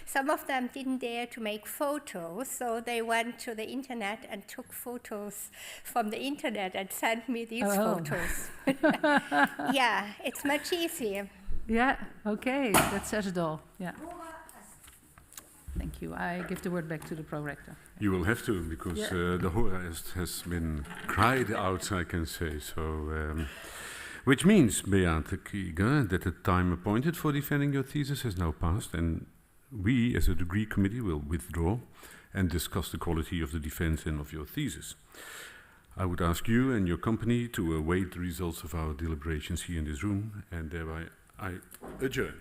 some of them didn't dare to make photos, so they went to the internet and took photos from the internet and sent me these photos. Yeah, it's much easier. Yeah, okay, that says it all. Yeah. Thank you. I give the word back to the prorector. You will have to, because the horror has been cried out, I can say. So. Which means, Beate Krieger, that the time appointed for defending your thesis has now passed, and we, as a degree committee, will withdraw and discuss the quality of the defense and of your thesis. I would ask you and your company to await the results of our deliberations here in this room, and thereby I adjourn.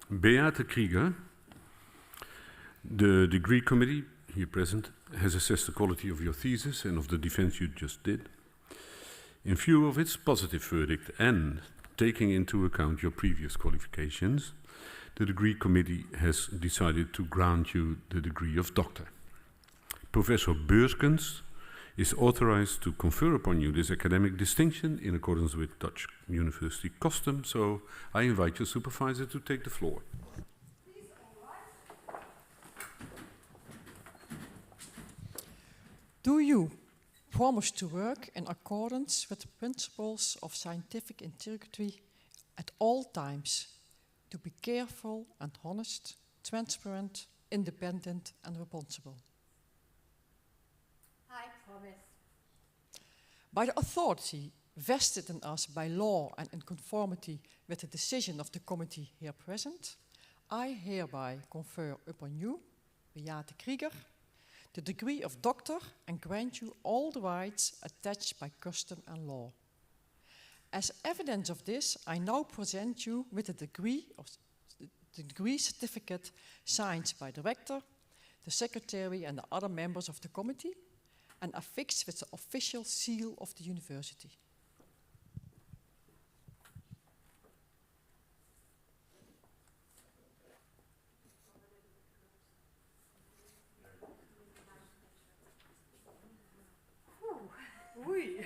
Beate Krieger, the degree committee here present has assessed the quality of your thesis and of the defense you just did. In view of its positive verdict and taking into account your previous qualifications, the degree committee has decided to grant you the degree of doctor. Professor Beurskens is authorized to confer upon you this academic distinction in accordance with Dutch university custom, so I invite your supervisor to take the floor. Do you promise to work in accordance with the principles of scientific integrity at all times, to be careful and honest, transparent, independent and responsible? I promise. By the authority vested in us by law and in conformity with the decision of the committee here present, I hereby confer upon you, Beate Krieger, the degree of doctor and grant you all the rights attached by custom and law. As evidence of this, I now present you with the degree certificate signed by the rector, the secretary and the other members of the committee, and affixed with the official seal of the university. Oui.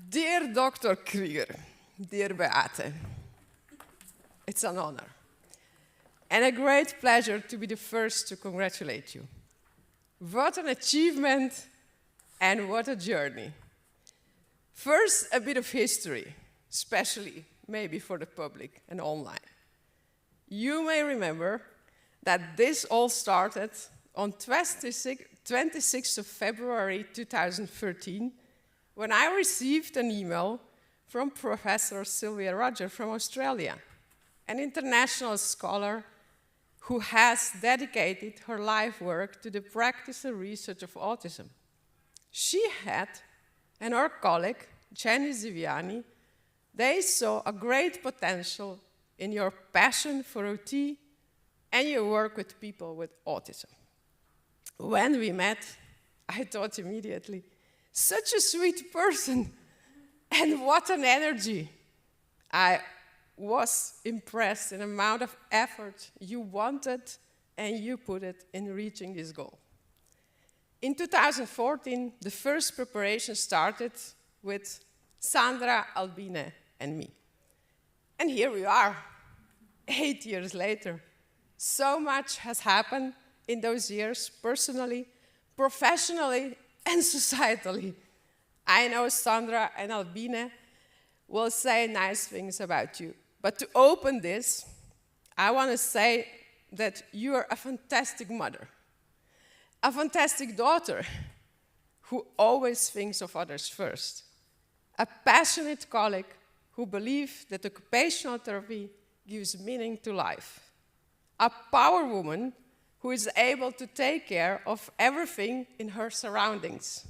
Dear Dr. Krieger, dear Beate, it's an honor and a great pleasure to be the first to congratulate you. What an achievement and what a journey. First, a bit of history, especially maybe for the public and online. You may remember that this all started on 26th of February 2013, when I received an email from Professor Sylvia Roger from Australia, an international scholar who has dedicated her life work to the practice and research of autism. She had, and her colleague, Jenny Ziviani, they saw a great potential in your passion for OT and your work with people with autism. When we met, I thought immediately, such a sweet person, and what an energy. I was impressed in the amount of effort you wanted and you put it in reaching this goal. In 2014, the first preparation started with Sandra, Albine, and me. And here we are, 8 years later. So much has happened in those years, personally, professionally, and societally. I know Sandra and Albine will say nice things about you. But to open this, I want to say that you are a fantastic mother, a fantastic daughter who always thinks of others first, a passionate colleague who believes that occupational therapy gives meaning to life, a power woman who is able to take care of everything in her surroundings.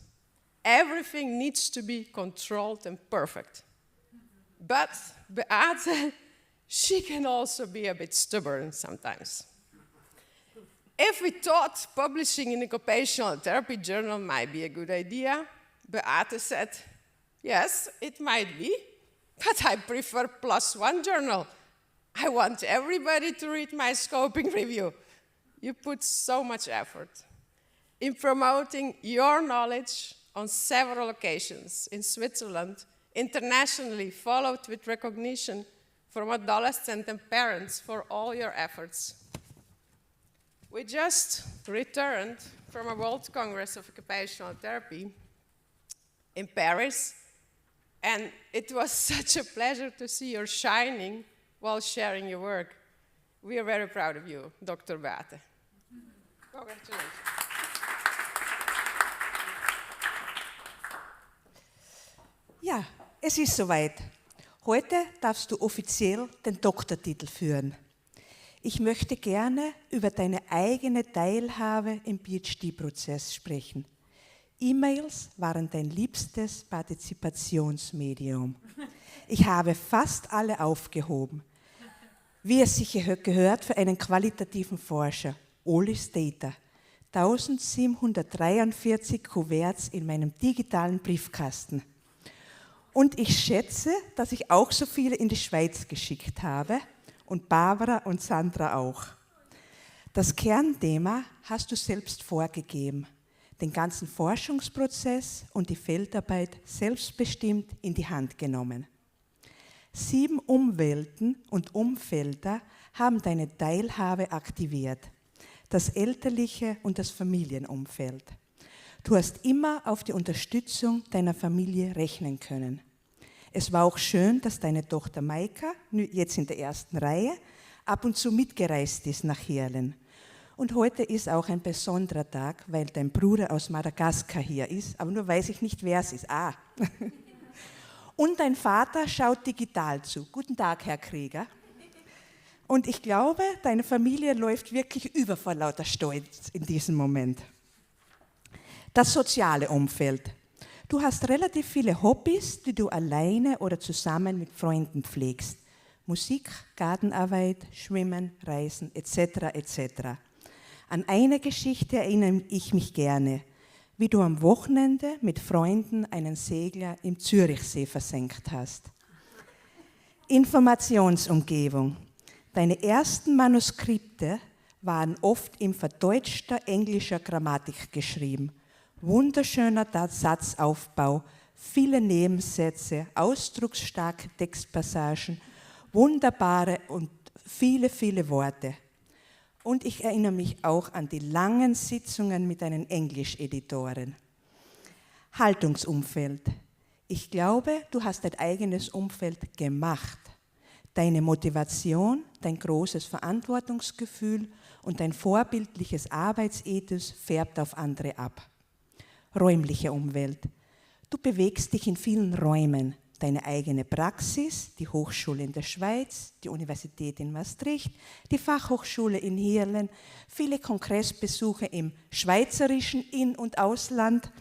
Everything needs to be controlled and perfect. But Beate, she can also be a bit stubborn sometimes. If we thought publishing in an occupational therapy journal might be a good idea, Beate said, yes, it might be, but I prefer +1 journal. I want everybody to read my scoping review. You put so much effort in promoting your knowledge on several occasions in Switzerland, internationally, followed with recognition from adolescents and parents for all your efforts. We just returned from a World Congress of Occupational Therapy in Paris, and it was such a pleasure to see your shining while sharing your work. We are very proud of you, Dr. Beate. Congratulations. Ja, es ist soweit. Heute darfst du offiziell den Doktortitel führen. Ich möchte gerne über deine eigene Teilhabe im PhD-Prozess sprechen. E-Mails waren dein liebstes Partizipationsmedium. Ich habe fast alle aufgehoben. Wie es sich gehört für einen qualitativen Forscher, all is data. 1743 Kuverts in meinem digitalen Briefkasten. Und ich schätze, dass ich auch so viele in die Schweiz geschickt habe und Barbara und Sandra auch. Das Kernthema hast du selbst vorgegeben, den ganzen Forschungsprozess und die Feldarbeit selbstbestimmt in die Hand genommen. 7 Umwelten und Umfelder haben deine Teilhabe aktiviert, das elterliche und das Familienumfeld. Du hast immer auf die Unterstützung deiner Familie rechnen können. Es war auch schön, dass deine Tochter Maika, jetzt in der ersten Reihe, ab und zu mitgereist ist nach Hirlen. Und heute ist auch ein besonderer Tag, weil dein Bruder aus Madagaskar hier ist, aber nur weiß ich nicht, wer es ist. Ah. Und dein Vater schaut digital zu. Guten Tag, Herr Krieger. Und ich glaube, deine Familie läuft wirklich über vor lauter Stolz in diesem Moment. Das soziale Umfeld. Du hast relativ viele Hobbys, die du alleine oder zusammen mit Freunden pflegst. Musik, Gartenarbeit, Schwimmen, Reisen etc. etc. An eine Geschichte erinnere ich mich gerne, wie du am Wochenende mit Freunden einen Segler im Zürichsee versenkt hast. Informationsumgebung. Deine ersten Manuskripte waren oft in verdeutschter englischer Grammatik geschrieben. Wunderschöner Satzaufbau, viele Nebensätze, ausdrucksstarke Textpassagen, wunderbare und viele, viele Worte. Und ich erinnere mich auch an die langen Sitzungen mit deinen Englischeditoren. Haltungsumfeld. Ich glaube, du hast dein eigenes Umfeld gemacht. Deine Motivation, dein großes Verantwortungsgefühl und dein vorbildliches Arbeitsethos färbt auf andere ab. Räumliche Umwelt. Du bewegst dich in vielen Räumen. Deine eigene Praxis, die Hochschule in der Schweiz, die Universität in Maastricht, die Fachhochschule in Hirlen, viele Kongressbesuche im schweizerischen In- und Ausland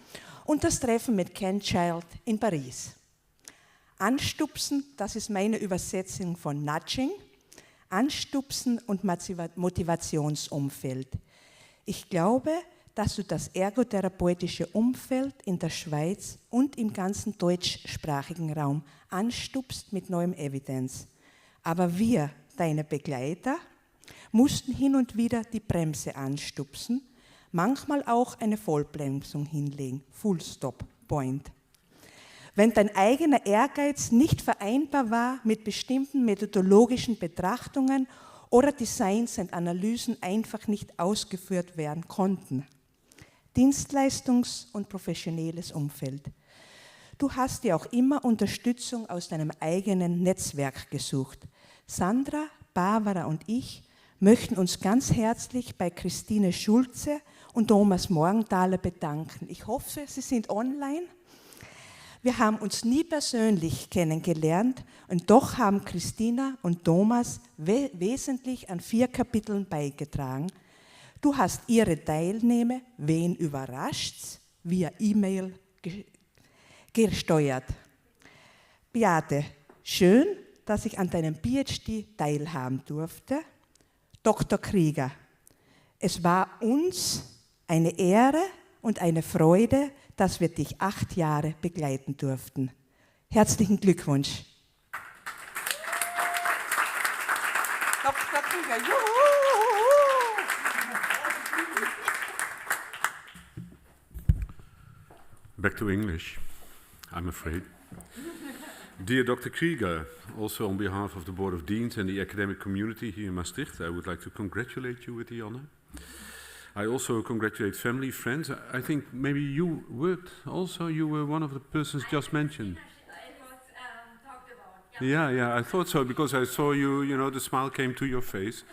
und das Treffen mit Ken Child in Paris. Anstupsen, das ist meine Übersetzung von Nudging, Anstupsen und Motivationsumfeld. Ich glaube, dass du das ergotherapeutische Umfeld in der Schweiz und im ganzen deutschsprachigen Raum anstupst mit neuem Evidenz. Aber wir, deine Begleiter, mussten hin und wieder die Bremse anstupsen, manchmal auch eine Vollbremsung hinlegen, Full Stop Point. Wenn dein eigener Ehrgeiz nicht vereinbar war mit bestimmten methodologischen Betrachtungen oder Designs und Analysen einfach nicht ausgeführt werden konnten. Dienstleistungs- und professionelles Umfeld. Du hast dir auch immer Unterstützung aus deinem eigenen Netzwerk gesucht. Sandra, Barbara und ich möchten uns ganz herzlich bei Christine Schulze und Thomas Morgenthaler bedanken. Ich hoffe, Sie sind online. Wir haben uns nie persönlich kennengelernt und doch haben Christina und Thomas wesentlich an 4 Kapiteln beigetragen. Du hast ihre Teilnahme, wen überrascht's, via E-Mail gesteuert. Beate, schön, dass ich an deinem PhD teilhaben durfte. Dr. Krieger, es war uns eine Ehre und eine Freude, dass wir dich 8 Jahre begleiten durften. Herzlichen Glückwunsch. Dr. Krieger, juhu! Back to English, I'm afraid. Dear Dr. Krieger, also on behalf of the Board of Deans and the academic community here in Maastricht, I would like to congratulate you with the honor. I also congratulate family, friends. I think maybe you worked also, you were one of the persons just mentioned. It was talked about, yeah. Yeah, I thought so, because I saw you, you know, the smile came to your face.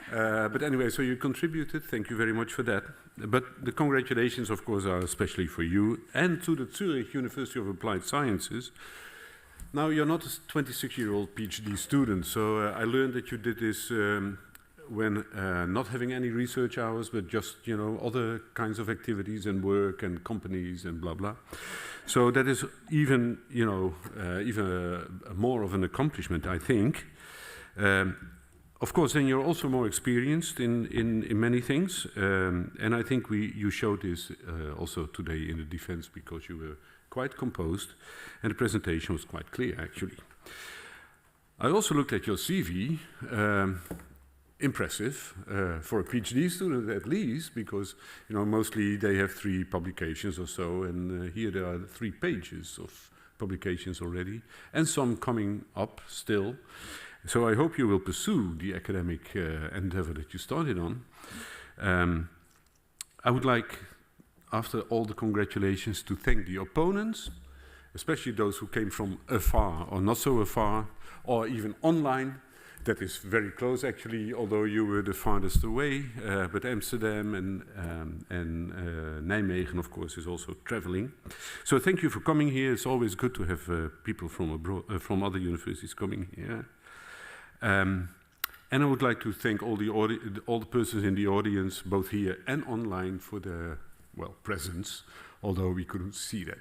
But anyway, so you contributed, thank you very much for that. But the congratulations, of course, are especially for you and to the Zurich University of Applied Sciences. Now, you're not a 26-year-old PhD student, so I learned that you did this when not having any research hours, but just, you know, other kinds of activities and work and companies and blah, blah. So that is even, you know, more of an accomplishment, I think. Of course, then you're also more experienced in many things, and I think you showed this also today in the defense, because you were quite composed, and the presentation was quite clear, actually. I also looked at your CV. Impressive for a PhD student, at least, because, you know, mostly they have 3 publications or so, and here there are 3 pages of publications already, and some coming up still. So I hope you will pursue the academic endeavor that you started on. I would like, after all the congratulations, to thank the opponents, especially those who came from afar or not so afar, or even online. That is very close, actually, although you were the farthest away. But Amsterdam and Nijmegen, of course, is also traveling. So thank you for coming here. It's always good to have people from abroad, from other universities coming here. And I would like to thank all the persons in the audience, both here and online, for their, well, presence, although we couldn't see that.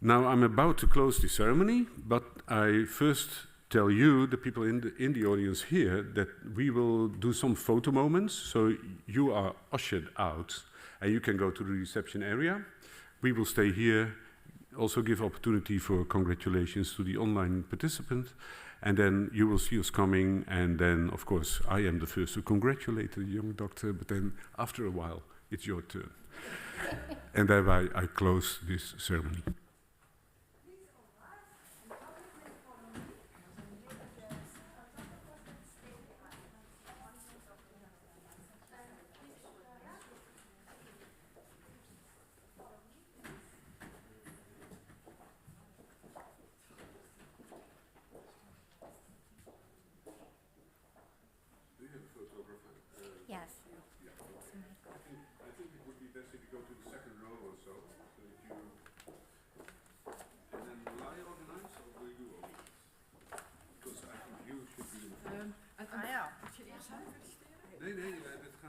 Now I'm about to close the ceremony, but I first tell you, the people in the audience here, that we will do some photo moments. So you are ushered out, and you can go to the reception area. We will stay here, also give opportunity for congratulations to the online participant, and then you will see us coming, and then, of course, I am the first to congratulate the young doctor, but then after a while, it's your turn. And thereby I close this ceremony. Yes. I think it would be best if you go to the second row or so that you... And then will I organize or will you organize? Because I think you should be in the front. Ja, moet je eerst zijn feliciteren? Nee,